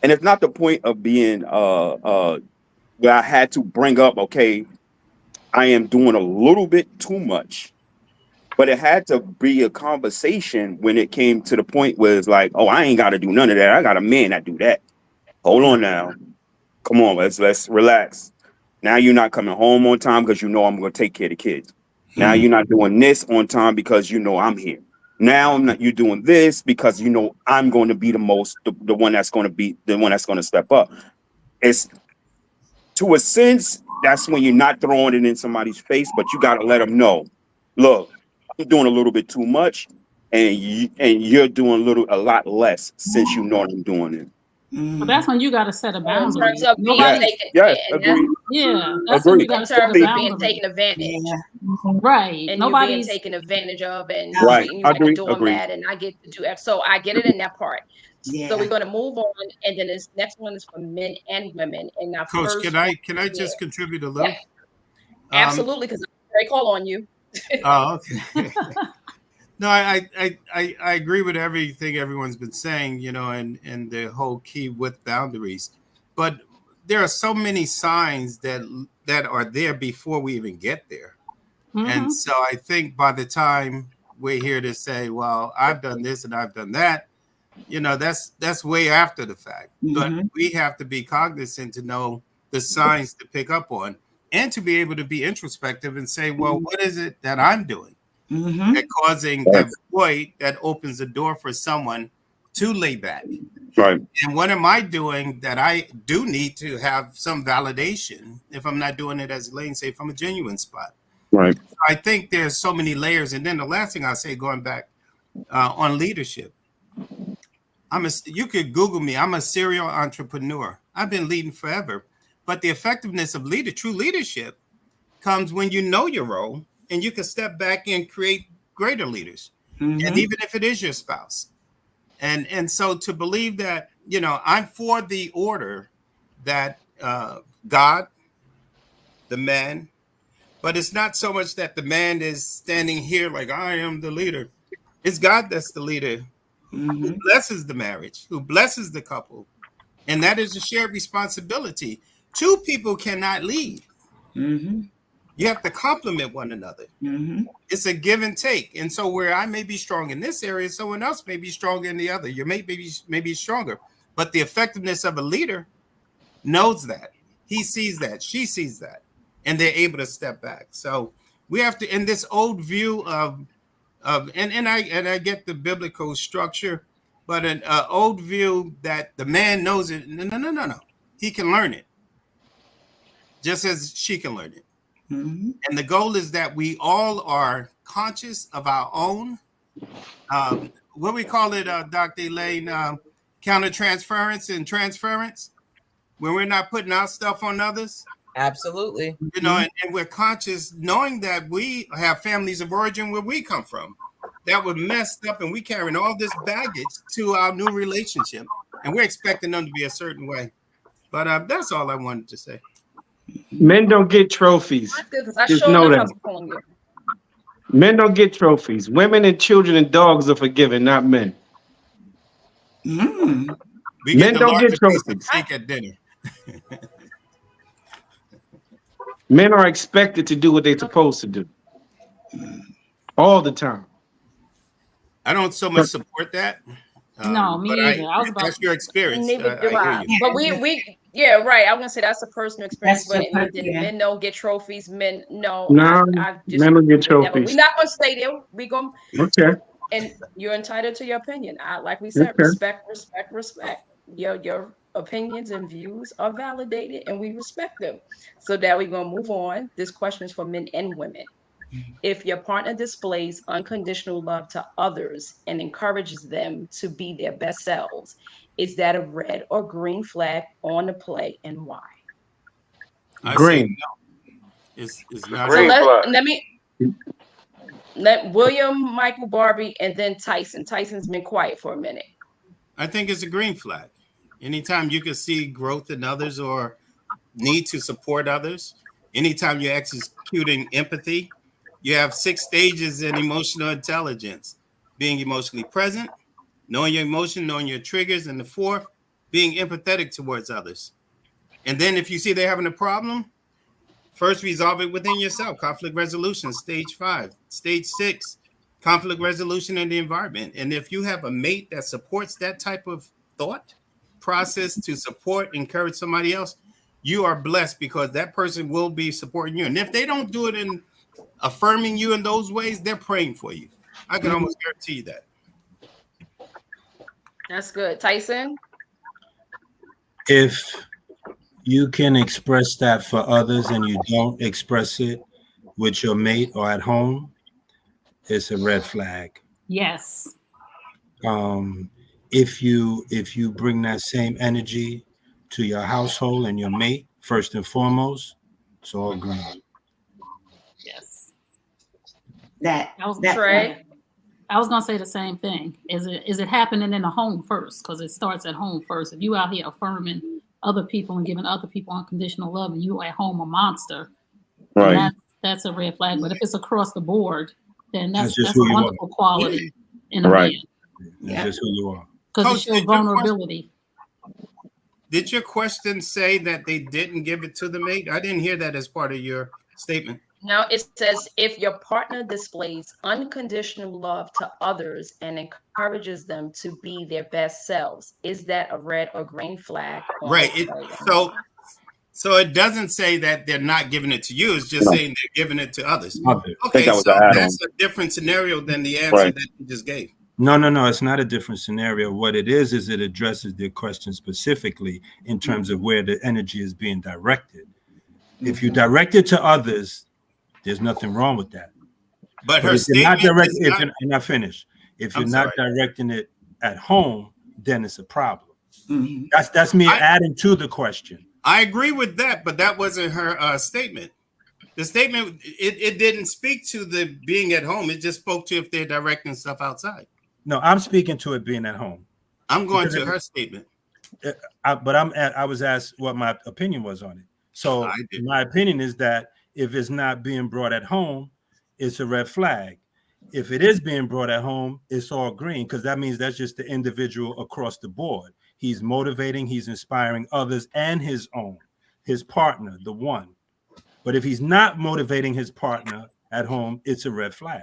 and it's not the point of being where I had to bring up, okay, I am doing a little bit too much, but it had to be a conversation when it came to the point where it's like, oh, I ain't got to do none of that. I got a man that do that. Hold on now. Come on, let's relax. Now you're not coming home on time because you know I'm going to take care of the kids. Now you're not doing this on time because you know I'm here. Now I'm not. You're doing this because you know I'm going to be the one that's going to be the one that's going to step up. It's to a sense that's when you're not throwing it in somebody's face, but you got to let them know. Look, I'm doing a little bit too much, and you're doing a lot less since you know I'm doing it. But that's when you got to set a In terms boundary. of being Nobody, Yes, taken, yes, and that's agree, yeah, that's when you agree. got in to set a terms See, of being boundary. taken advantage, Yeah. Right. and you're being Nobody's, taken advantage of, and No. right, treating you like a agree, agree. doormat, and I get to do X. So I get it in that part. So we're Yeah. going to move on, and then this next one is for men and women. And our Coach, first one, can I yeah, just contribute a yeah, little? Um, absolutely, because I'm very call on you. oh, okay. No, I agree with everything everyone's been saying, you know, and the whole key with boundaries. But there are so many signs that are there before we even get there. And mm-hmm. so I think by the time we're here to say, well, I've done this and I've done that, you know, that's way after the fact. But Mm-hmm. we have to be cognizant to know the signs to pick up on and to be able to be introspective and say, well, what is it that I'm doing Mm-hmm. that causing that void that opens the door for someone to lay back? Right, And what am I doing that I do need to have some validation if I'm not doing it, as Elaine say, from a genuine spot? right, I think there's so many layers. And then the last thing I'll say, going back on leadership, you could Google me. I'm a serial entrepreneur. I've been leading forever. But the effectiveness of true leadership comes when you know your role and you can step back and create greater leaders. And Mm-hmm. even if it is your spouse. And so to believe that, you know, I'm for the order that God, the man, but it's not so much that the man is standing here like I am the leader. It's God that's the leader who Mm-hmm. blesses the marriage, who blesses the couple. And that is a shared responsibility. Two people cannot lead. Mm-hmm. You have to complement one another. Mm-hmm. It's a give and take. And so where I may be strong in this area, someone else may be stronger in the other. Your mate may be stronger. But the effectiveness of a leader knows that. He sees that. She sees that. And they're able to step back. So we have to, in this old view and I get the biblical structure, but an old view that the man knows it. No. He can learn it, just as she can learn it. Mm-hmm. And the goal is that we all are conscious of our own, what we call it, Dr. Elaine, countertransference and transference, when we're not putting our stuff on others. Absolutely. You know, and we're conscious knowing that we have families of origin where we come from that were messed up, and we carrying all this baggage to our new relationship, and we're expecting them to be a certain way. But that's all I wanted to say. Men don't get trophies. That's good because I Just sure know enough that. was calling you. Men don't get trophies. Women and children and dogs are forgiven, not men. Mm-hmm. We get Men the don't get larger piece of trophies. cake at dinner. Men are expected to do what they're supposed to do all the time. I don't so much support that, No, me but either. I was about that's your experience. Neither do I hear I. you. But yeah, right. I'm gonna say that's a personal experience. That's But the did yeah. men don't get trophies? Men, no. No, I men don't disagree get with that. But we're trophies. not gonna stay there. We gonna Okay, and you're entitled to your opinion. Like we said, okay. respect. Your opinions and views are validated, and we respect them. So that we're gonna move on. This question is for men and women. If your partner displays unconditional love to others and encourages them to be their best selves, is that a red or green flag on the play, and why? I say Green. no. It's not So Green a flag. let William, Michael, Barbie, and then Tyson. Tyson's been quiet for a minute. I think it's a green flag. Anytime you can see growth in others or need to support others, anytime you're executing empathy, you have 6 stages in emotional intelligence: being emotionally present, knowing your emotion, knowing your triggers, and the fourth, being empathetic towards others. And then if you see they're having a problem, first resolve it within yourself. Conflict resolution, stage 5. Stage 6, conflict resolution in the environment. And if you have a mate that supports that type of thought process to support, encourage somebody else, you are blessed, because that person will be supporting you. And if they don't do it in affirming you in those ways, they're praying for you. I can almost guarantee you that. That's good. Tyson? If you can express that for others and you don't express it with your mate or at home, it's a red flag. Yes. If you bring that same energy to your household and your mate, first and foremost, it's all green. Yes. That Trey? I was gonna say the same thing. Is it happening in the home first? Because it starts at home first. If you out here affirming other people and giving other people unconditional love, and you at home a monster, Right. then that's a red flag. But if it's across the board, then that's just a who you wonderful quality in a Right. man. That's just who you are. Because Coach, it shows vulnerability. Did your question say that they didn't give it to the mate? I didn't hear that as part of your statement. Now it says if your partner displays unconditional love to others and encourages them to be their best selves, is that a red or green flag? Right. So it doesn't say that they're not giving it to you. It's just saying they're giving it to others. Others. I think Okay, that was so an add-on. that's a different scenario than the answer Right. that you just gave. No, it's not a different scenario. What it is it addresses the question specifically in terms of where the energy is being directed. If you direct it to others, there's nothing wrong with that. But her if you're not statement direct, is if not. you're not finished, if you're I'm not sorry. directing it at home, then it's a problem. Mhm. That's me adding to the question. I agree with that, but that wasn't her statement. The statement, it didn't speak to the being at home. It just spoke to if they're directing stuff outside. No, I'm speaking to it being at home. I'm going to her statement. I was asked what my opinion was on it. So my opinion is that if it's not being brought at home, it's a red flag. If it is being brought at home, it's all green, because that means that's just the individual across the board. He's motivating, he's inspiring others and his partner, the one. But if he's not motivating his partner at home, it's a red flag.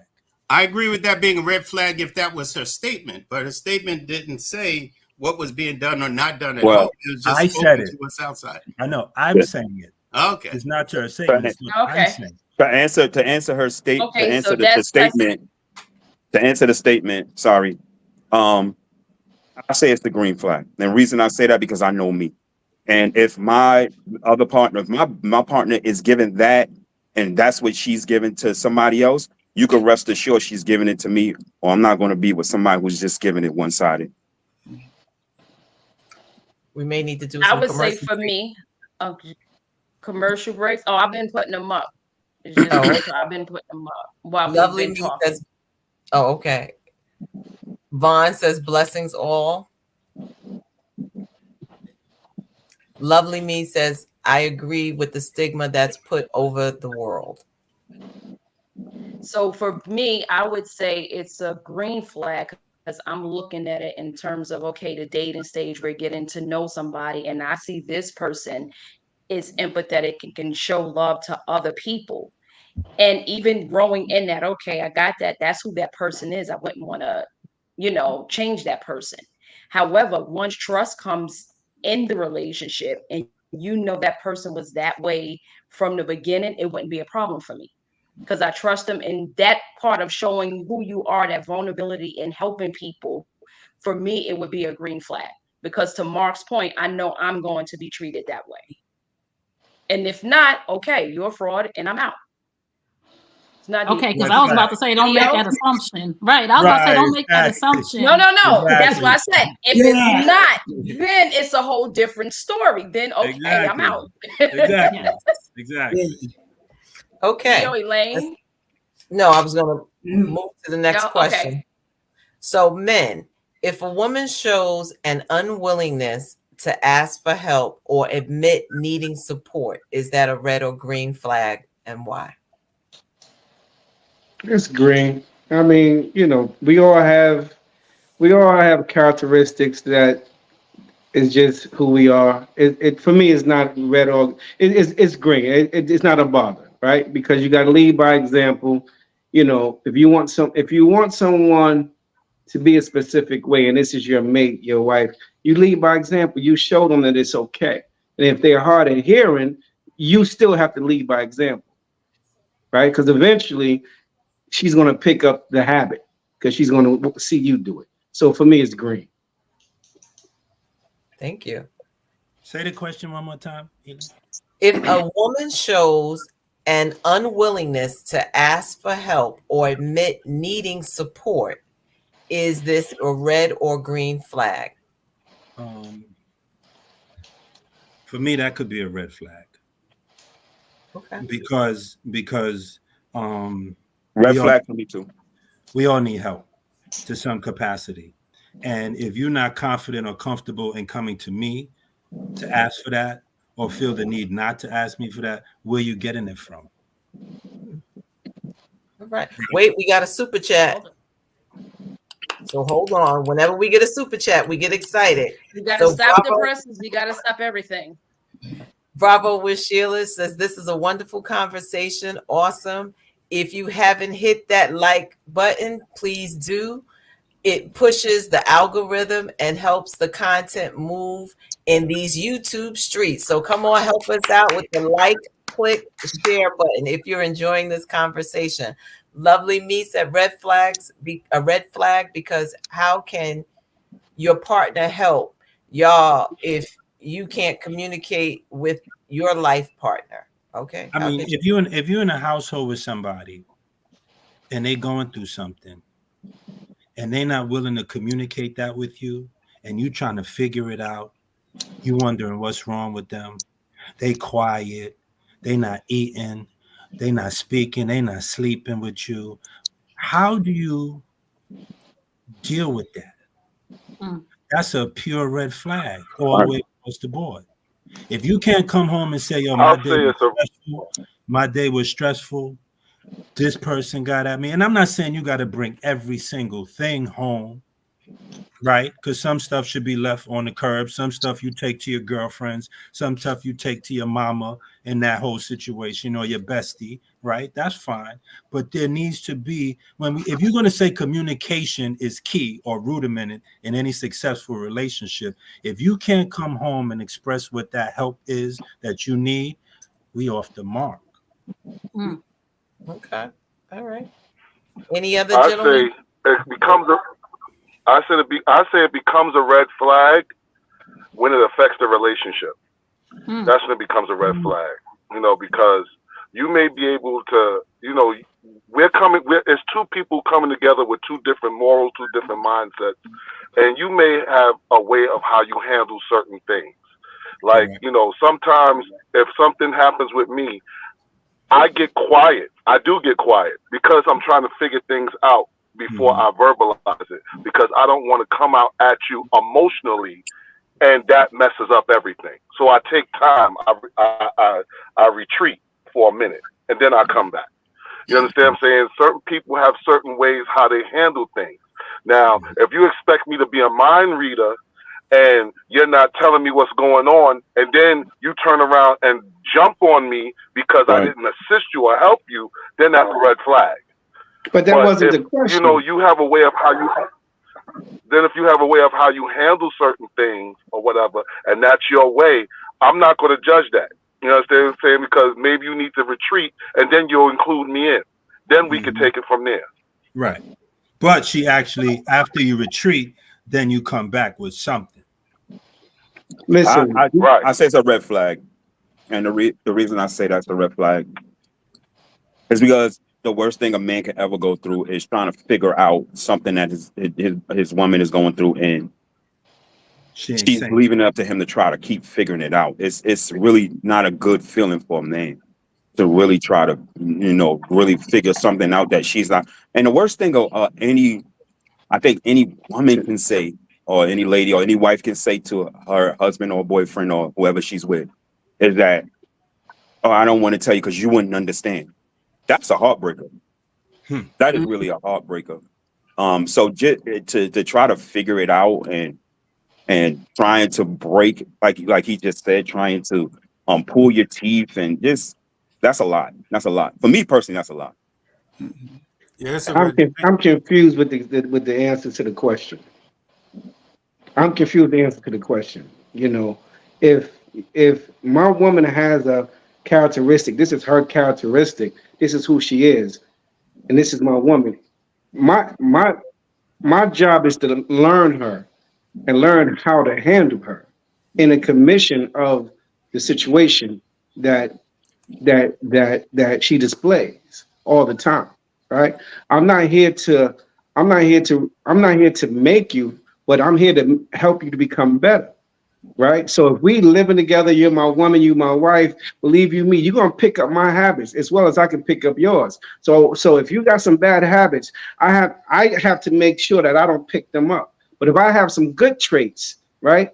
I agree with that being a red flag if that was her statement, but her statement didn't say what was being done or not done at home. It was just I said it. to what's outside. I know. I'm saying it. Okay. It's not your statement. It's what I'm saying. To answer her statement, Okay, to answer so the that's statement, to answer the statement, sorry. I say it's the green flag. And the reason I say that because I know me. And if my other partner, if my partner is giving that and that's what she's giving to somebody else, you can rest assured she's giving it to me, or I'm not going to be with somebody who's just giving it one-sided. We may need to do I some would say commercial for breaks. me, commercial breaks. Oh, I've been putting them up. It's just I've been putting them up while Lovely we've been Me talking. says, oh, okay. Vaughn says blessings all. Lovely Me says, I agree with the stigma that's put over the world. So for me, I would say it's a green flag because I'm looking at it in terms of, okay, the dating stage, we're getting to know somebody, and I see this person is empathetic and can show love to other people. And even growing in that, okay, I got that. That's who that person is. I wouldn't want to, change that person. However, once trust comes in the relationship and that person was that way from the beginning, it wouldn't be a problem for me because I trust them in that part of showing who you are, that vulnerability and helping people. For me, it would be a green flag because to Mark's point, I know I'm going to be treated that way. And if not, okay, you're a fraud and I'm out. It's not okay, because I was about to say, don't make that assumption. Right. I was about to say, don't make that assumption. No. Exactly. That's what I said. If it's not, then it's a whole different story. Then, okay, I'm out. Exactly. Exactly. Okay. Yo, Elaine. No, I was going to move to the next question. Okay. So, men, If a woman shows an unwillingness to ask for help or admit needing support, is that a red or green flag, and why? It's green. I mean, we all have characteristics that is just who we are. It for me is not red or it's green. It's not a bother, right? Because you got to lead by example. If you want someone to be a specific way, and this is your mate, your wife, you lead by example. You show them that it's okay. And if they're hard of hearing, you still have to lead by example, right? Because eventually she's going to pick up the habit because she's going to see you do it. So for me, it's green. Thank you. Say the question one more time. If a woman shows an unwillingness to ask for help or admit needing support, is this a red or green flag? For me, that could be a red flag. Okay. Because Red flag for me too. we all need help to some capacity. And if you're not confident or comfortable in coming to me to ask for that or feel the need not to ask me for that, where you getting it from? All right. Wait, we got a super chat. So hold on. Whenever we get a super chat, we get excited. You got to stop the presses. You got to stop everything. Bravo with Sheila says, this is a wonderful conversation. Awesome. If you haven't hit that like button, please do. It pushes the algorithm and helps the content move in these YouTube streets. So come on, help us out with the like, click, share button if you're enjoying this conversation. Lovely meets at red flags, a red flag, because how can your partner help y'all if you can't communicate with your life partner? Okay. I mean, if you're in a household with somebody and they going through something and they're not willing to communicate that with you and you trying to figure it out, you wondering what's wrong with them. They quiet, they not eating, they not speaking, they not sleeping with you. How do you deal with that? That's a pure red flag all the way across the board. If you can't come home and say, yo, my day was stressful, this person got at me. And I'm not saying you got to bring every single thing home, right? Because some stuff should be left on the curb. Some stuff you take to your girlfriends. Some stuff you take to your mama in that whole situation or your bestie, right? That's fine. But there needs to be, if you're going to say communication is key or rudimented in any successful relationship, if you can't come home and express what that help is that you need, we off the mark. Okay. All right. Any other gentlemen? I say it becomes a red flag when it affects the relationship. That's when it becomes a red flag. Because you may be able to, it's two people coming together with two different morals, two different mindsets, and you may have a way of how you handle certain things. Like, sometimes if something happens with me, I get quiet. I do get quiet because I'm trying to figure things out before I verbalize it, because I don't want to come out at you emotionally and that messes up everything. So I take time. I retreat for a minute and then I come back. You understand what I'm saying? Certain people have certain ways how they handle things. Now, if you expect me to be a mind reader and you're not telling me what's going on, and then you turn around and jump on me because I didn't assist you or help you, then that's a red flag. But that wasn't the question. You have a way of how you. Then if you have a way of how you handle certain things or whatever, and that's your way, I'm not going to judge that. You know what I'm saying? Because maybe you need to retreat, and then you'll include me in. Then we can take it from there. Right. But she actually, after you retreat, then you come back with something. Listen, I say it's a red flag. And the reason I say that's a red flag is because the worst thing a man can ever go through is trying to figure out something that his woman is going through, and she's leaving it up to him to try to keep figuring it out. It's really not a good feeling for a man to really try to really figure something out that she's not. And the worst thing of any I think any woman can say, or any lady or any wife can say to her husband or boyfriend or whoever she's with, is that, oh, I don't want to tell you because you wouldn't understand. That's a heartbreaker. That is really a heartbreaker. So just to try to figure it out and trying to break, like he just said, trying to pull your teeth and just, that's a lot. That's a lot. For me personally, that's a lot. Yeah, it's a red. I'm confused with the answer to the question. I'm confused with the answer to the question. You know, if my woman has a characteristic, this is her characteristic, this is who she is, and this is my woman. My my my job is to learn her and learn how to handle her in a commission of the situation that that she displays all the time, right? I'm not here to I'm not here to make you, but I'm here to help you to become better, right? So if we living together, you're my woman, you my wife, believe you me, you're gonna pick up my habits as well as I can pick up yours. So if you got some bad habits, I have to make sure that I don't pick them up. But if I have some good traits, right?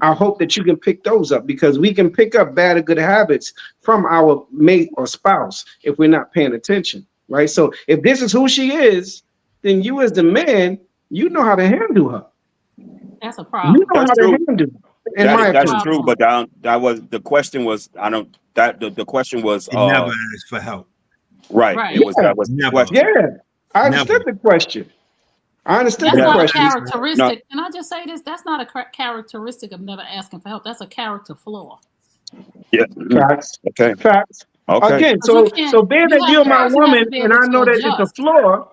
I hope that you can pick those up, because we can pick up bad or good habits from our mate or spouse if we're not paying attention, right? So if this is who she is, then you as the man, you know how to handle her. That's a You problem. know That's how to true. handle her, in my That's opinion. true. But that was the question was, I don't, that the question was, He never asked for help. right. Right. It was, that was the Never. question. Yeah, I Never. understood the question. I understood That's the not a question. No, characteristic. Can I just say this? That's not a characteristic of never asking for help. That's a character flaw. yeah. Facts. Okay. Facts. Okay. Again, Because you can't, so being you that have, you're the my person has to woman be and able I to know that it's a adjust. flaw,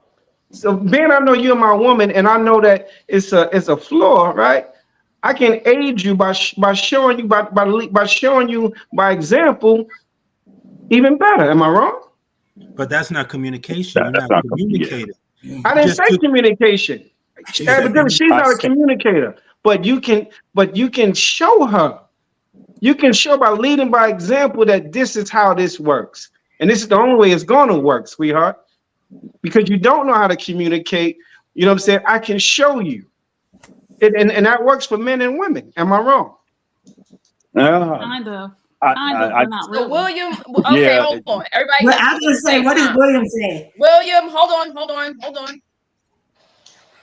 so being I know you're my woman and I know that it's a flaw, right? I can aid you by showing you by showing you by example even better. Am I wrong? But that's not communication. You're That's not not, yeah. communicating. I You didn't just say took. communication. He said Evidently, she's I not a said, communicator, but you can show her. You can show by leading by example that this is how this works. And this is the only way it's going to work, sweetheart, because you don't know how to communicate. You know what I'm saying? I can show you. And that works for men and women. Am I wrong? Kind of, I but not So really. William, okay, yeah. hold on. Everybody Well, not I was speaking at gonna the say, same what did time. William say? William, hold on.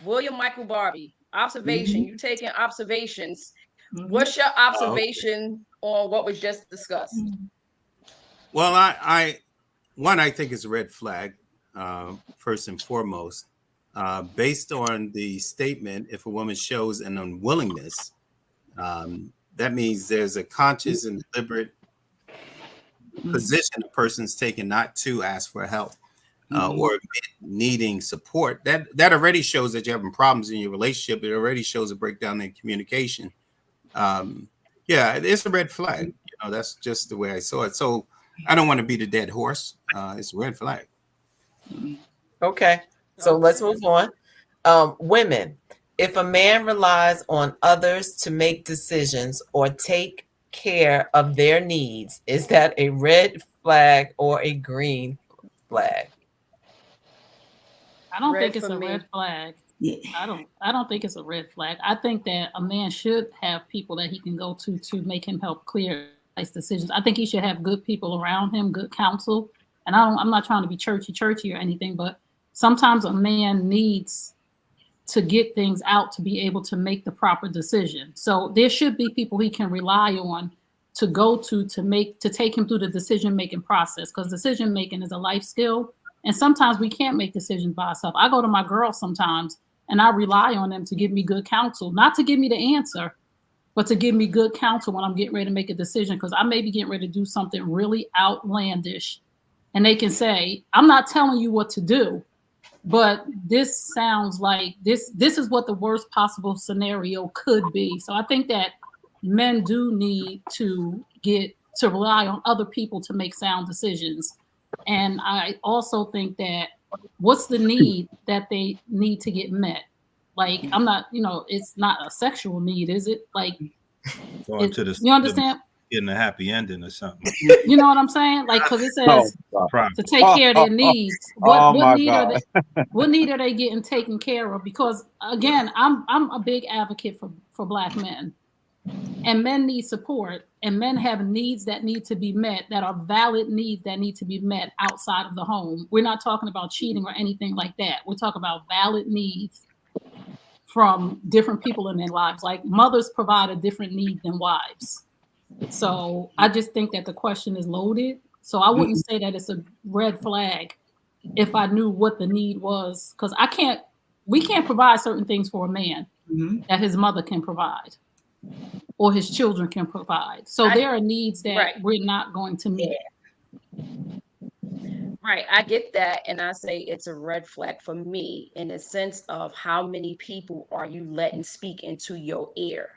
William Michael Barbie, observation. Mhm, You taking observations. mhm, What's your Oh, observation on what was just discussed? mhm. well, I think it's a red flag, first and foremost, based on the statement. If a woman shows an unwillingness, that means there's a conscious and deliberate position a person's taking not to ask for help or admit needing support. That already shows that you're having problems in your relationship. It already shows a breakdown in communication. Um, yeah, it's a red flag. You know, that's just the way I saw it. So I don't want to beat a dead horse. It's a red flag. Okay. So let's move on. Women, if a man relies on others to make decisions or take care of their needs, is that a red flag or a green flag? I don't Red think it's for a me. red flag. Yeah. I don't think it's a red flag. I think that a man should have people that he can go to make him help clear nice decisions. I think he should have good people around him, good counsel. And I'm not trying to be churchy or anything, but sometimes a man needs to get things out to be able to make the proper decision. So there should be people he can rely on to go to take him through the decision making process, because decision making is a life skill. And sometimes we can't make decisions by ourselves. I go to my girls sometimes and I rely on them to give me good counsel, not to give me the answer, but to give me good counsel when I'm getting ready to make a decision, because I may be getting ready to do something really outlandish. And they can say, I'm not telling you what to do, but this sounds like this is what the worst possible scenario could be. So I think that men do need to get to rely on other people to make sound decisions. And I also think that what's the need that they need to get met? Like, I'm not, it's not a sexual need, is it? Like, Going to the you understand? getting a happy ending or something. You know what I'm saying? Like, because it Oh, says God. to take care of their needs. Oh, What my need are God. they? What need are they getting taken care of? Because again, I'm a big advocate for Black men, and men need support, and men have needs that need to be met, that are valid needs that need to be met outside of the home. We're not talking about cheating or anything like that. We're talking about valid needs from different people in their lives. Like mothers provide a different need than wives. So I just think that the question is loaded. So I wouldn't say that it's a red flag if I knew what the need was, because we can't provide certain things for a man that his mother can provide or his children can provide. So there are needs that we're not going to meet. Right, I get that, and I say it's a red flag for me in the sense of how many people are you letting speak into your ear?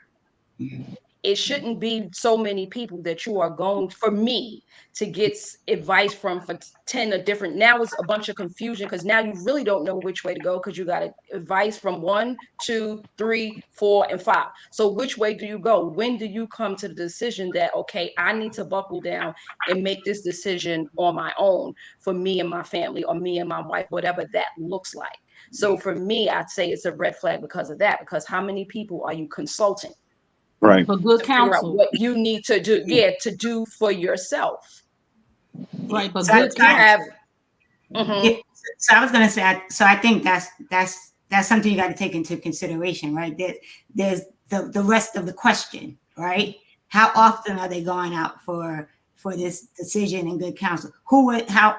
It shouldn't be so many people that you are going for me to get advice from for 10 or different. Now it's a bunch of confusion because now you really don't know which way to go because you got advice from 1, 2, 3, 4, and 5. So which way do you go? When do you come to the decision that, okay, I need to buckle down and make this decision on my own for me and my family or me and my wife, whatever that looks like. So for me, I'd say it's a red flag because of that, because how many people are you consulting? Right. For good To figure out counsel. what you need to do, to do for yourself. Right, but So good You have, yeah, so I was gonna say, I think that's something you got to take into consideration, right? There's the rest of the question, right? How often are they going out for this decision and good counsel? How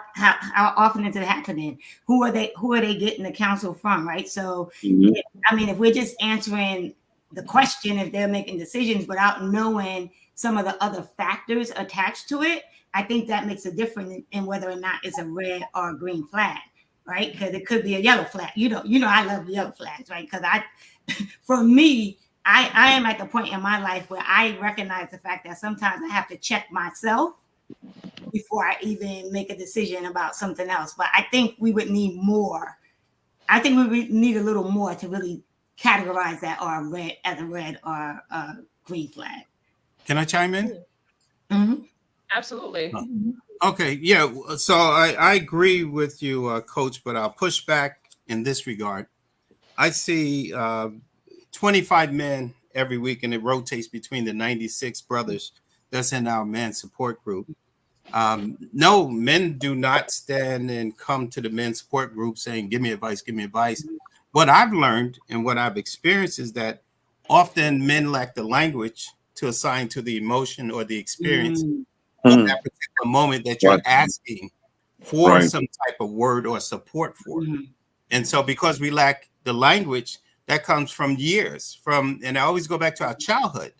often is it happening? Who are they getting the counsel from, right? So, I mean, if we're just answering the question, if they're making decisions without knowing some of the other factors attached to it, I think that makes a difference in whether or not it's a red or a green flag, right? Because it could be a yellow flag. You know, I love yellow flags, right? Because for me, I am at the point in my life where I recognize the fact that sometimes I have to check myself before I even make a decision about something else. But I think we would need more. I think we would need a little more to really categorize that or a red or a green flag. Can I chime in? Mm-hmm. absolutely. Okay, yeah. So I agree with you, Coach, but I'll push back in this regard. I see 25 men every week, and it rotates between the 96 brothers that's in our man support group. No, men do not stand and come to the men's support group saying, give me advice, give me advice. What I've learned and what I've experienced is that often men lack the language to assign to the emotion or the experience of that particular moment that you're asking for some type of word or support for. And so because we lack the language, that comes from years and I always go back to our childhood.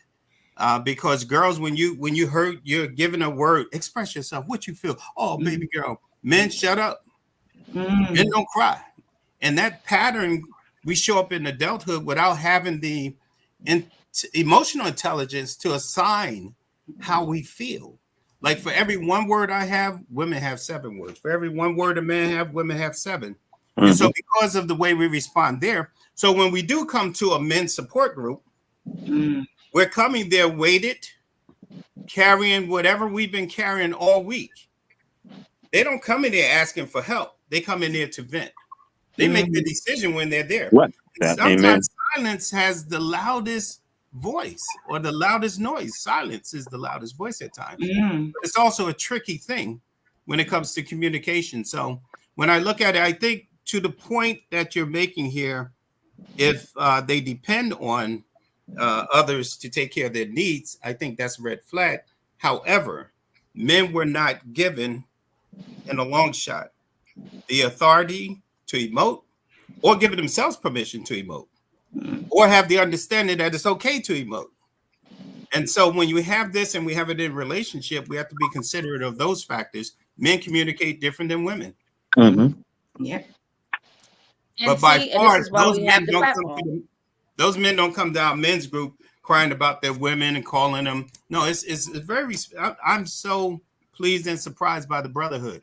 Because girls, when you heard you're given a word, express yourself, what you feel. Oh, baby girl. Men, shut up. Men don't cry. And that pattern, we show up in adulthood without having the emotional intelligence to assign how we feel. Like for every one word I have, women have 7 words. For every one word a man have, women have 7. And so because of the way we respond there, so when we do come to a men's support group, we're coming there weighted, carrying whatever we've been carrying all week. They don't come in there asking for help. They come in there to vent. They make the decision when they're there. Sometimes silence has the loudest voice or the loudest noise. Silence is the loudest voice at times. But it's also a tricky thing when it comes to communication. So when I look at it, I think to the point that you're making here, if they depend on others to take care of their needs, I think that's a red flag. However, men were not given in a long shot the authority to emote or given themselves permission to emote or have the understanding that it's okay to emote. And so when you have this and we have it in relationship, we have to be considerate of those factors. Men communicate different than women. Yeah. But by far, those men don't come to our men's group crying about their women and calling them. No, it's very. I'm so pleased and surprised by the brotherhood.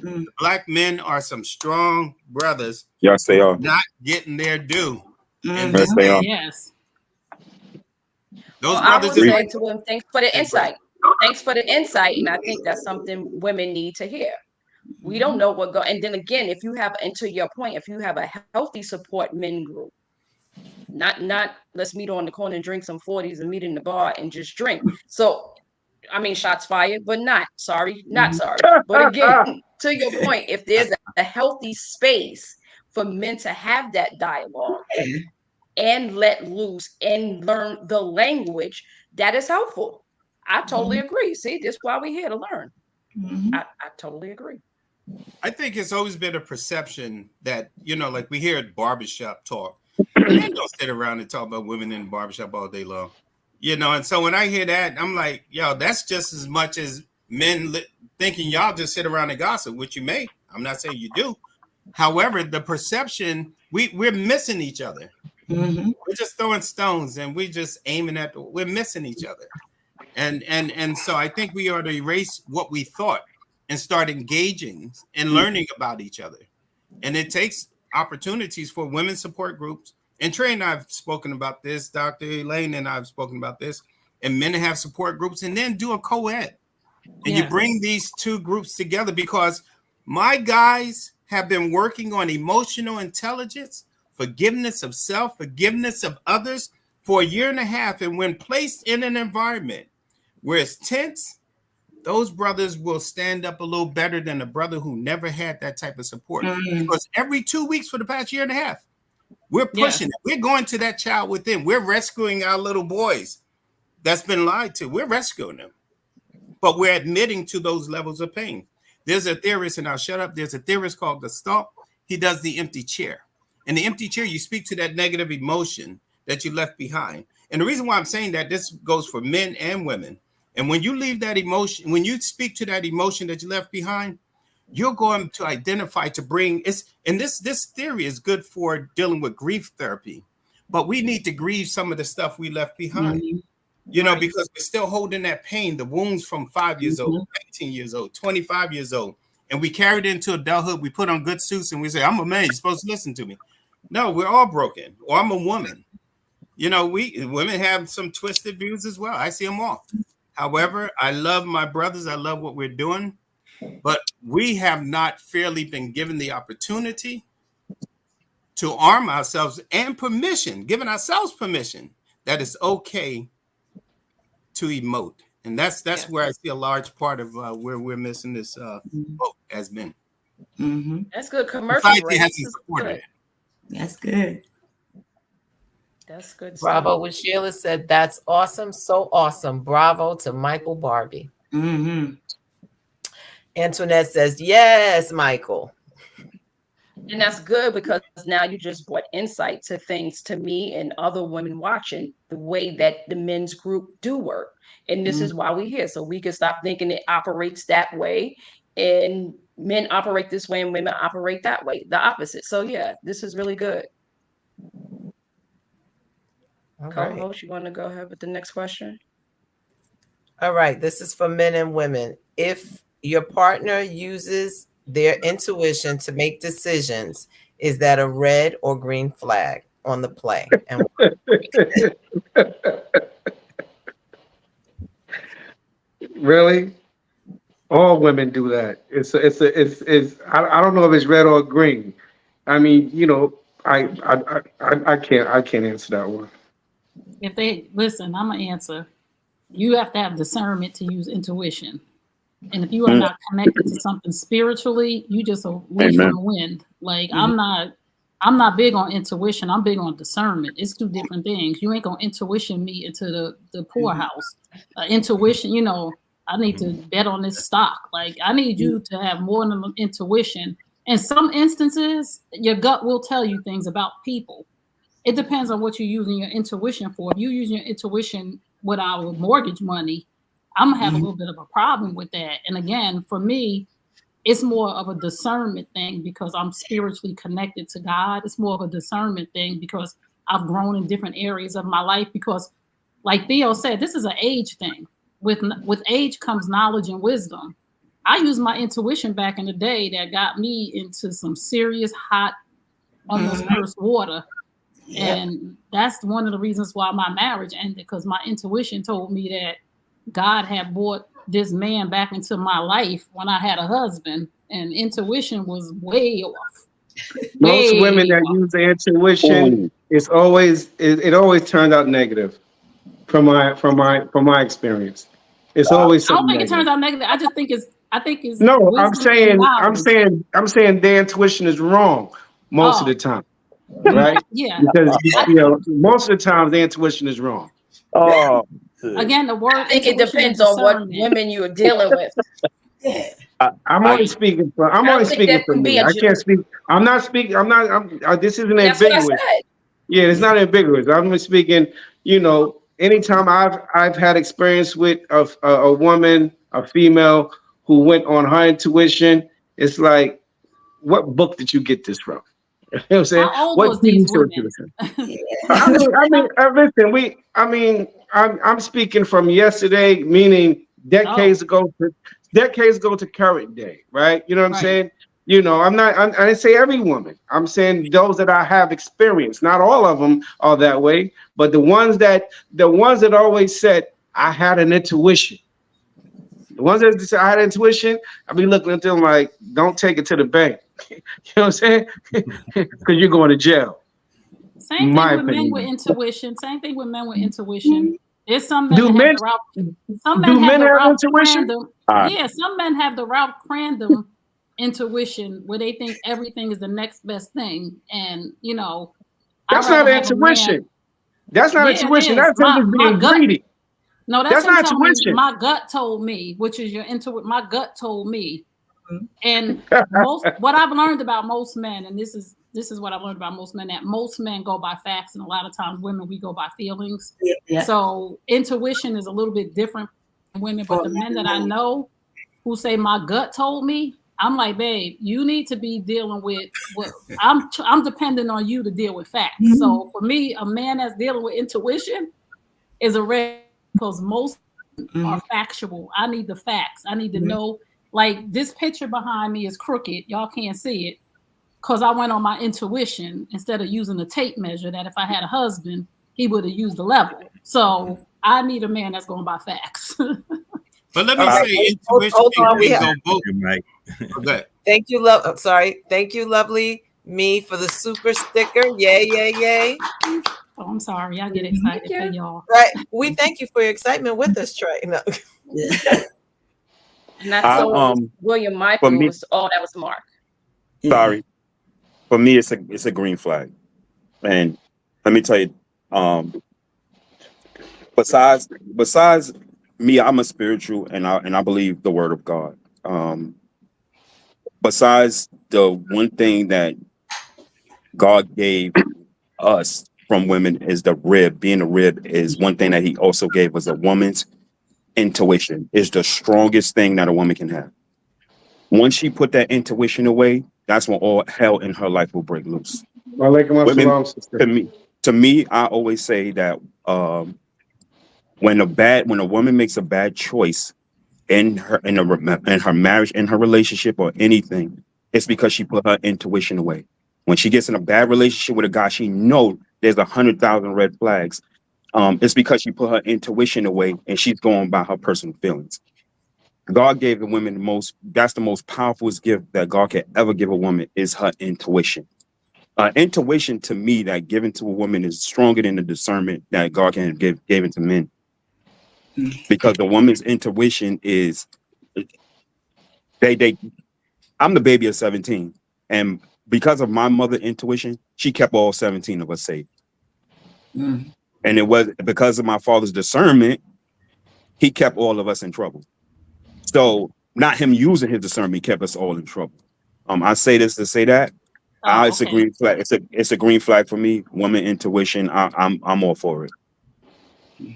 The Black men are some strong brothers. Yes, they are. Not getting their due. Yes, they are. Yes. Those Well, I brothers would in say my to him, thanks for the insight. Thanks for the insight. And I think that's something women need to hear. We don't know what go. And then again, if you have, and to your point, if you have a healthy support men group, not let's meet on the corner and drink some 40s and meet in the bar and just drink. So I mean, shots fired, but not sorry. But again, to your point, if there's a healthy space for men to have that dialogue and let loose and learn the language, that is helpful. I totally agree. See, this is why we're here to learn. I totally agree. I think it's always been a perception that, like we hear at barbershop talk, men don't sit around and talk about women in the barbershop all day long. And so when I hear that, I'm like, yo, that's just as much as men thinking y'all just sit around and gossip, which you may. I'm not saying you do. However, the perception, we're missing each other. We're just throwing stones and we're just aiming we're missing each other. And so I think we ought to erase what we thought and start engaging and learning about each other. And it takes opportunities for women's support groups. And Trey and I have spoken about this, Dr. Elaine and I have spoken about this, and men have support groups, and then do a co-ed. And you bring these two groups together, because my guys have been working on emotional intelligence, forgiveness of self, forgiveness of others for 1.5 years. And when placed in an environment where it's tense, those brothers will stand up a little better than a brother who never had that type of support. Because every 2 weeks for the past 1.5 years, we're pushing it. We're going to that child within. We're rescuing our little boys that's been lied to. We're rescuing them. But we're admitting to those levels of pain. There's a theorist, and I'll shut up. There's a theorist called Gestalt. He does the empty chair. In the empty chair, you speak to that negative emotion that you left behind. And the reason why I'm saying that, this goes for men and women. And when you leave that emotion, when you speak to that emotion that you left behind, you're going to identify to bring it's, and this theory is good for dealing with grief therapy, but we need to grieve some of the stuff we left behind, because we're still holding that pain, the wounds from 5 years old, 19 years old, 25 years old, and we carried it into adulthood. We put on good suits and we say, I'm a man, you're supposed to listen to me. No, we're all broken. Or I'm a woman. Women have some twisted views as well. I see them all. However, I love my brothers. I love what we're doing. But we have not fairly been given the opportunity to arm ourselves and giving ourselves permission that it's okay to emote. And that's where I see a large part of where we're missing this boat as men. That's good commercial. Society hasn't supported it. That's good. That's good stuff. Bravo. What Sheila said, that's awesome. So awesome. Bravo to Michael Barbie. Antoinette says, yes, Michael. And that's good, because now you just brought insight to things to me and other women watching, the way that the men's group do work. And this is why we're here. So we can stop thinking it operates that way, and men operate this way and women operate that way, the opposite. So yeah, this is really good. Co-host, you want to go ahead with the next question? All right. This is for men and women. If your partner uses their intuition to make decisions, is that a red or green flag on the play? And Really? All women do that. It's I don't know if it's red or green. I mean, I can't answer that one. If they listen, I'm gonna answer. You have to have discernment to use intuition. And if you are not connected to something spiritually, you just a leaf from the wind. Like I'm not big on intuition. I'm big on discernment. It's two different things. You ain't gonna intuition me into the poorhouse. Intuition, I need to bet on this stock. Like I need you to have more than intuition. In some instances, your gut will tell you things about people. It depends on what you're using your intuition for. If you're using your intuition with our mortgage money, I'm gonna have a little bit of a problem with that. And again, for me, it's more of a discernment thing because I'm spiritually connected to God. It's more of a discernment thing because I've grown in different areas of my life. Because, like Theo said, this is an age thing. With age comes knowledge and wisdom. I used my intuition back in the day that got me into some serious hot, almost cursed water. And that's one of the reasons why my marriage ended, because my intuition told me that God had brought this man back into my life when I had a husband, and intuition was way off. Most women Way that off. use their intuition, Oh, it always turned out negative from my experience. It's uh, always I don't something think it turns negative. out negative. I think it's No, I'm wisdom and saying I'm knowledge. saying I'm saying their intuition is wrong most of Oh, the time, right? yeah. Because I, most of the time their intuition is wrong. oh, shit. again, the word I think it intuition and depends on what discernment. women you're dealing with. Yeah. I, I'm I, only speaking for I'm I only don't think speaking that for can me. be a. I can't speak. I'm not speaking. I'm not. this isn't That's what I ambiguous. said. Yeah, it's not ambiguous. I'm just speaking. Anytime I've had experience with a woman, a female who went on her intuition, it's like, what book did you get this from? You know what I'm saying? How old What was TV these show did you women? listen? I Yeah. mean, I mean, listen. I'm speaking from yesterday, meaning Oh, decades ago to current day, right? You know what I'm right. saying? I didn't say every woman. I'm saying those that I have experienced. Not all of them are that way, but the ones that always said I had an intuition. The ones that said I had intuition, I be looking at them like, don't take it to the bank. You know what I'm saying? Because you're going to jail. Same thing My with men with opinion. intuition. Same thing with men with intuition. There's some men Do that have men the Ralph. Some men do have men the have Ralph intuition? Crandom. I, Yeah, some men have the Ralph Crandom intuition where they think everything is the next best thing. And I'd That's not rather have a man. intuition. That's not Yeah, it intuition. is. That's him just My being gut. greedy. No, that's That's him not telling me intuition. my gut told me, which is your intuition. My gut told me. Mhm. And most what I've learned about most men, and this is what I've learned about most men, that most men go by facts, and a lot of times women we go by feelings. Yeah. Yeah. So intuition is a little bit different from women, but For the men men that and I women. know who say my gut told me, I'm like, babe, you need to be dealing with what I'm depending on you to deal with facts. Mhm. So for me, a man that's dealing with intuition is a red, because most are Mhm. factual. I need the facts. I need to Mhm. know, like, this picture behind me is crooked. Y'all can't see it because I went on my intuition instead of using the tape measure that if I had a husband, he would have used the level. So I need a man that's going by facts. But let me Okay, I, say, intuition hold on. We can have. go both. You're right. Oh, good. Thank you, love. I'm sorry. Thank you, lovely me, for the super sticker. Yay, yay, yay! Oh, I'm sorry. I get Thank excited for you. y'all. Right. We thank you for your excitement with us, Trey. No. Yeah. And I I, thought So, it was William for Michael me, was. Oh, that was Mark. Yeah. sorry, for me, it's a green flag. And let me tell you, um, besides me, I'm a spiritual, and I believe the word of God. Um, besides the one thing that God gave us from women is the rib. Being a rib is one thing that He also gave us. A woman's intuition is the strongest thing that a woman can have. Once she put that intuition away, that's when all hell in her life will break loose. Walaikum Women, assalam, sister. to me, to me, I always say that when a woman makes a bad choice in her marriage, in her relationship, or anything, it's because she put her intuition away. When she gets in a bad relationship with a guy, she know there's 100,000 red flags. It's because she put her intuition away and she's going by her personal feelings. God gave the women that's the most powerful gift that God can ever give a woman is her intuition. Intuition to me that given to a woman is stronger than the discernment that God can give given to men, because the woman's intuition is they I'm the baby of 17, and because of my mother intuition, she kept all 17 of us safe. Mhm. And it was because of my father's discernment, he kept all of us in trouble. So not him using his discernment kept us all in trouble. I say this to say that Oh, it's a okay. green flag. It's a green flag for me. Woman intuition. I'm all for it. Okay,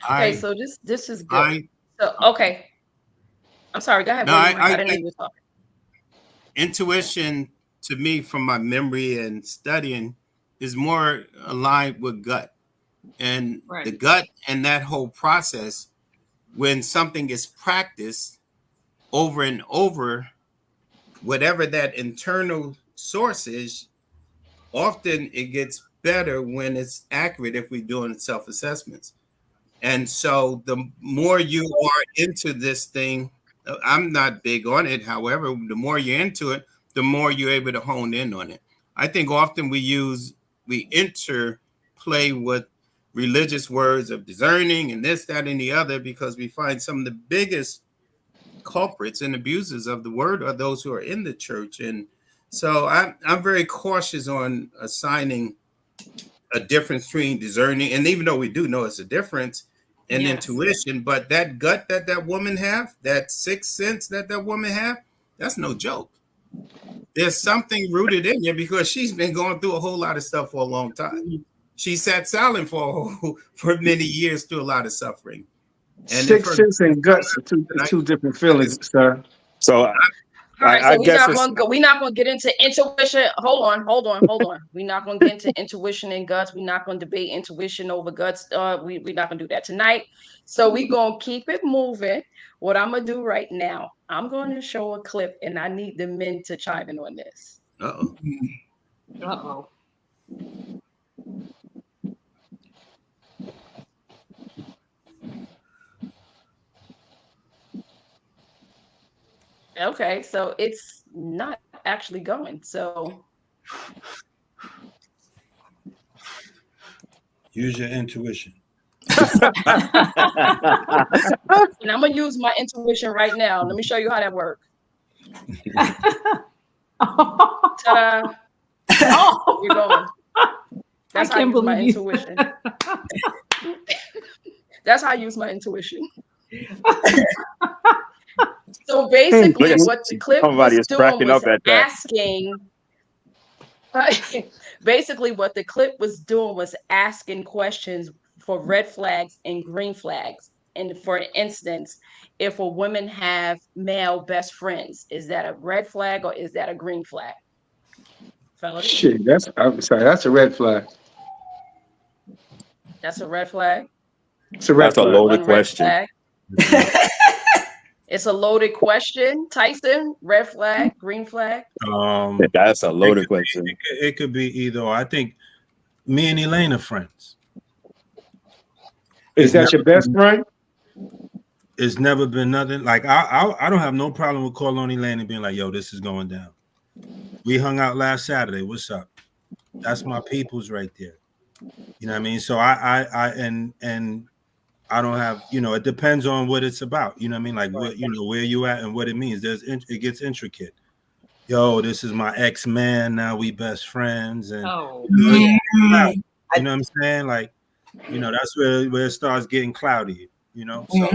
I, so this is good. I, So okay, I'm sorry. Go ahead, no, William Michael. I didn't know you were talking. intuition to me, from my memory and studying, is more aligned with gut. And the Right. gut and that whole process, when something is practiced over and over, whatever that internal source is, often it gets better when it's accurate if we're doing self-assessments. And so the more you are into this thing, I'm not big on it. However, the more you're into it, the more you're able to hone in on it. I think often we interplay with religious words of discerning and this, that, and the other, because we find some of the biggest culprits and abusers of the word are those who are in the church. And so I'm very cautious on assigning a difference between discerning, and even though we do know it's a difference, and intuition, but that gut that woman have, that sixth sense that woman have, that's no joke. There's something rooted in there because she's been going through a whole lot of stuff for a long time. She sat silent for many years through a lot of suffering. And sixth sense and guts are two different feelings, sir. So All right, so I guess it's we're not gonna get into intuition. Hold on. We're not gonna get into intuition and guts. We're not gonna debate intuition over guts. We're not gonna do that tonight. So we're gonna keep it moving. What I'm gonna do right now, I'm gonna show a clip, and I need the men to chime in on this. Uh-oh. Uh-oh. Okay, so it's not actually going. So Use your intuition. and I'm gonna use my intuition right now. Let me show you how that works. Ta-da! Oh, You're going. That's how I can't use my believe you. intuition. That's how I use my intuition. So basically, Look at- what the clip somebody was is doing cracking was up at that. asking. Basically, what the clip was doing was asking questions for red flags and green flags. And for instance, if a woman have male best friends, is that a red flag or is that a green flag? Fellas, Shit, I'm sorry, that's a red flag. that's a red flag. It's a red That's a flag. loaded One red question. flag. It's a loaded question. Tyson, red flag, green flag. That's a loaded question. It could be either. Or. I think me and Elaine are friends. Is that your best friend? It's never been nothing. Like I don't have no problem with calling on Elaine and being like, "Yo, this is going down." We hung out last Saturday. What's up? That's my people's right there. You know what I mean? So I I don't have, it depends on what it's about. You know what I mean? Like, where you at and what it means. It gets intricate. Yo, this is my ex-man. Now we best friends. And you know what I'm saying? Like, that's where it starts getting cloudy, So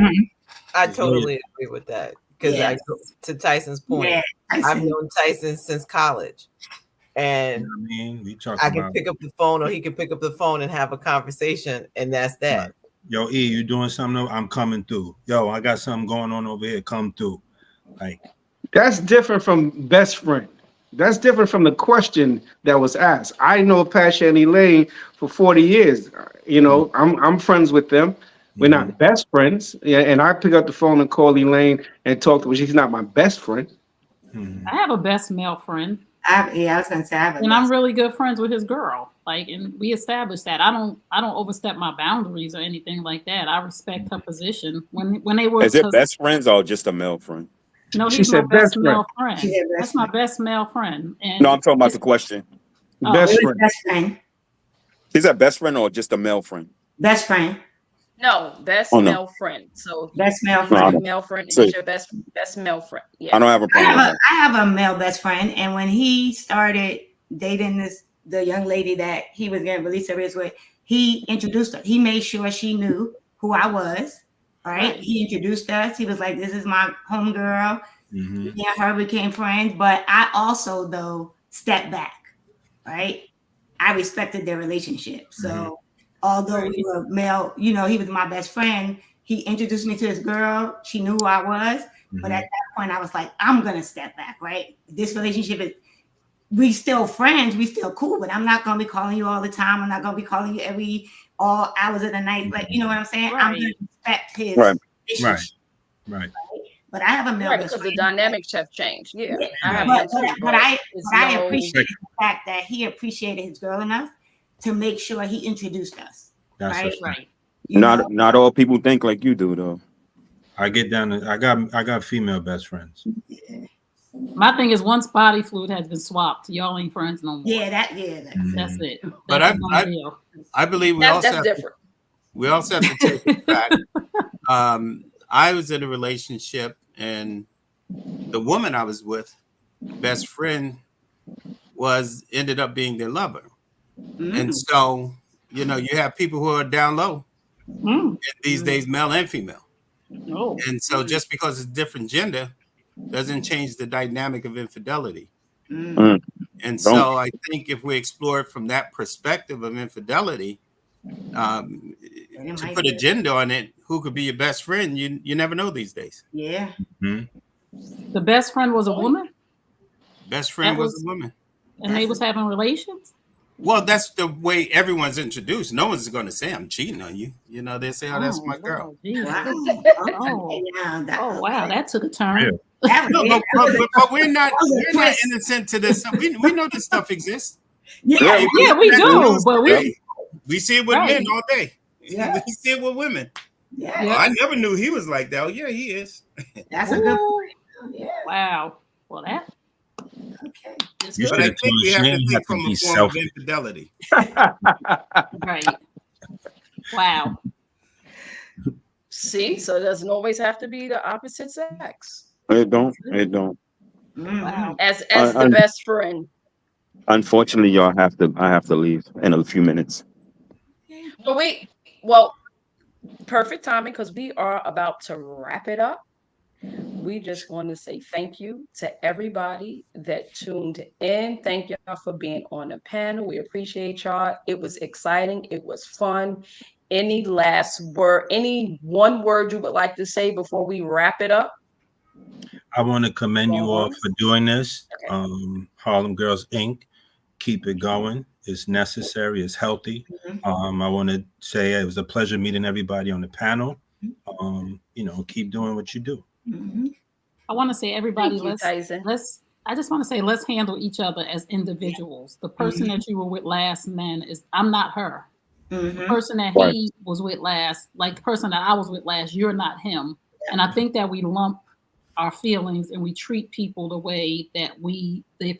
I totally agree with that. Because to Tyson's point, I've known Tyson since college. And I mean, we talk I can pick up the phone or he can pick up the phone and have a conversation, and that's that. Right. Yo, E, you doing something? I'm coming through. Yo, I got something going on over here. Come through. Like, that's different from best friend. That's different from the question that was asked. I know Pache and Elaine for 40 years. I'm friends with them. We're not best friends. Yeah, and I pick up the phone and call Elaine and talk to her. She's not my best friend. I have a best male friend. I was gonna say, I'm really good friends with his girl. Like, and we established that. I don't overstep my boundaries or anything like that. I respect her position. When they were, is it best friends or just a male friend? No, he's my best male friend. That's my best male friend. And no, I'm talking about the question. Best friend. Best friend. Is that best friend or just a male friend? Best friend. No, best male friend. So best male friend. Male friend is your best male friend. Yeah. I don't have a problem. I have a male best friend, and when he started dating the young lady that he was getting released with, he introduced her. He made sure she knew who I was. Right? He introduced us. He was like, "This is my homegirl." Yeah, her became friends, but I also though stepped back. Right? I respected their relationship, so. Although we were male, he was my best friend. He introduced me to his girl. She knew who I was. But at that point, I was like, I'm going to step back, right? This relationship we still friends. We still cool, but I'm not going to be calling you all the time. I'm not going to be calling you all hours of the night. Like, you know what I'm saying? I'm going to respect his relationship. Right. But I have a male best because friend. the dynamics have changed. Yeah. But I appreciate the fact that he appreciated his girl enough to make sure he introduced us. That's right? Right. You know? Not all people think like you do, though. I get down to I got female best friends. My thing is, once body fluid has been swapped, y'all ain't friends no more. Yeah, that's That's it. But That's a done deal. I believe That's different. we also have to take it back. I was in a relationship, and the woman I was with, best friend, ended up being their lover. And so, you have people who are down low and these days, male and female. Oh. And so just because it's different gender doesn't change the dynamic of infidelity. Mm. And so I think if we explore it from that perspective of infidelity, to put a gender on it, who could be your best friend, you never know these days. Yeah. The best friend was a woman? Best friend was a woman. And they was having relations? Well, that's the way everyone's introduced. No one's going to say I'm cheating on you. They say, "Oh, that's my girl." Wow. Oh, wow, that took a turn. No, but we're not innocent to this. We know this stuff exists. Yeah, we do, but we see it with men all day. Yeah. We see it with women. Yeah. Well, I never knew he was like that. Oh, yeah, he is. That's a good point. Yeah. Wow. Well, that. Okay. But I think we have to think from a form of infidelity. Right. Wow. See, so it doesn't always have to be the opposite sex. It don't. It don't. Wow. As the best friend. Unfortunately, I have to leave in a few minutes. Well, perfect timing because we are about to wrap it up. We just want to say thank you to everybody that tuned in. Thank y'all for being on the panel. We appreciate y'all. It was exciting. It was fun. Any last word, any one word you would like to say before we wrap it up? I want to commend you all for doing this. Harlem Girls Inc. Keep it going. It's necessary. It's healthy. I want to say it was a pleasure meeting everybody on the panel. Keep doing what you do. I want to say, everybody, I just want to say, let's handle each other as individuals. The person that you were with last, man, I'm not her. The person that he was with last, like the person that I was with last, you're not him. And I think that we lump our feelings and we treat people the way that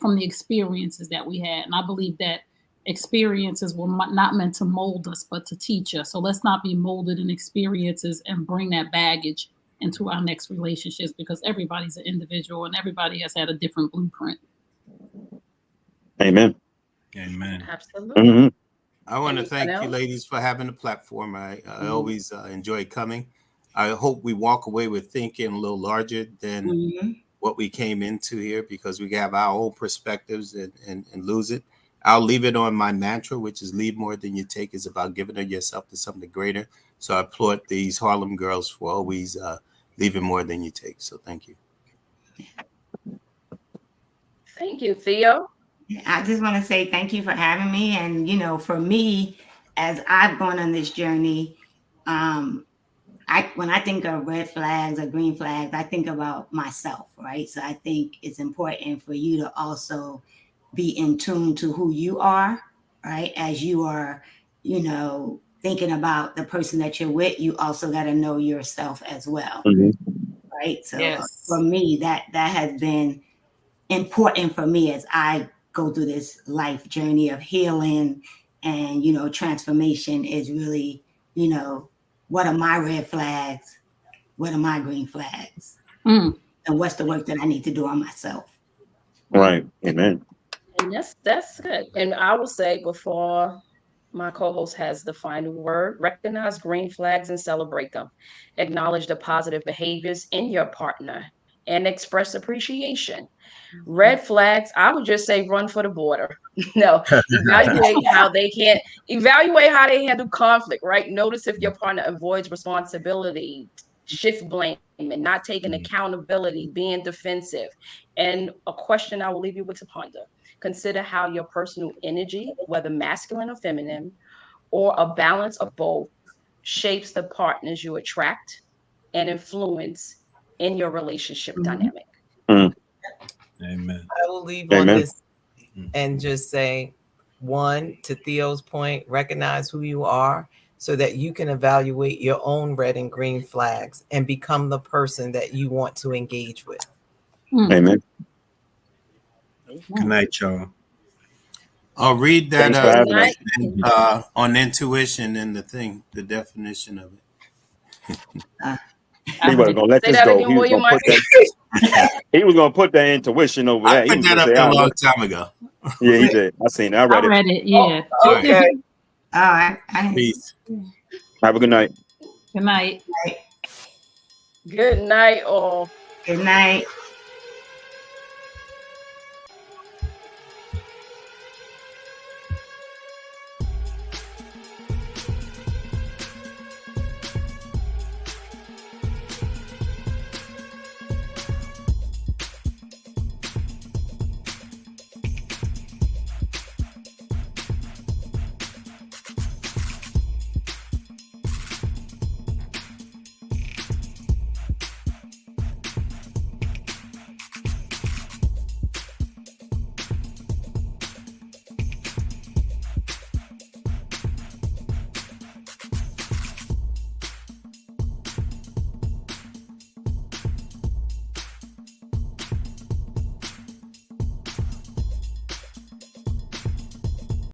from the experiences that we had. And I believe that experiences were not meant to mold us, but to teach us. So let's not be molded in experiences and bring that baggage into our next relationships, because everybody's an individual and everybody has had a different blueprint. Amen. Absolutely. I want to thank you ladies for having the platform. I always enjoy coming. I hope we walk away with thinking a little larger than what we came into here, because we have our own perspectives and lose it. I'll leave it on my mantra, which is leave more than you take. Is about giving of yourself to something greater. So I applaud these Harlem girls for always leaving more than you take. So thank you. Thank you, Theo. I just want to say thank you for having me. And, for me, as I've gone on this journey, when I think of red flags or green flags, I think about myself, right? So I think it's important for you to also be in tune to who you are, right? As you are, thinking about the person that you're with, you also got to know yourself as well, right? So for me, that has been important for me as I go through this life journey of healing and, transformation is really, what are my red flags? What are my green flags? And what's the work that I need to do on myself? Right. Amen. And that's good. And I will say, before my co-host has the final word, recognize green flags and celebrate them. Acknowledge the positive behaviors in your partner and express appreciation. Red flags, I would just say run for the border. No, evaluate how they handle conflict, right? Notice if your partner avoids responsibility, shift blame, and not taking accountability, being defensive. And a question I will leave you with to ponder. Consider how your personal energy, whether masculine or feminine, or a balance of both, shapes the partners you attract and influence in your relationship dynamic. Amen. I will leave on this and just say, one, to Theo's point, recognize who you are so that you can evaluate your own red and green flags and become the person that you want to engage with. Amen. Good night, y'all. I'll read that Thanks for having us. on intuition and the definition of it. He wasn't gonna let Say this that go. again, He was William gonna put that. He was gonna put that intuition over I there. He put was that gonna up say, there a "I long look." time ago. Yeah, he did. I seen it. I I read it. read it. Yeah. Oh, okay. Oh, I didn't. Peace. Have a good night. Good night. Good night, all. Good night.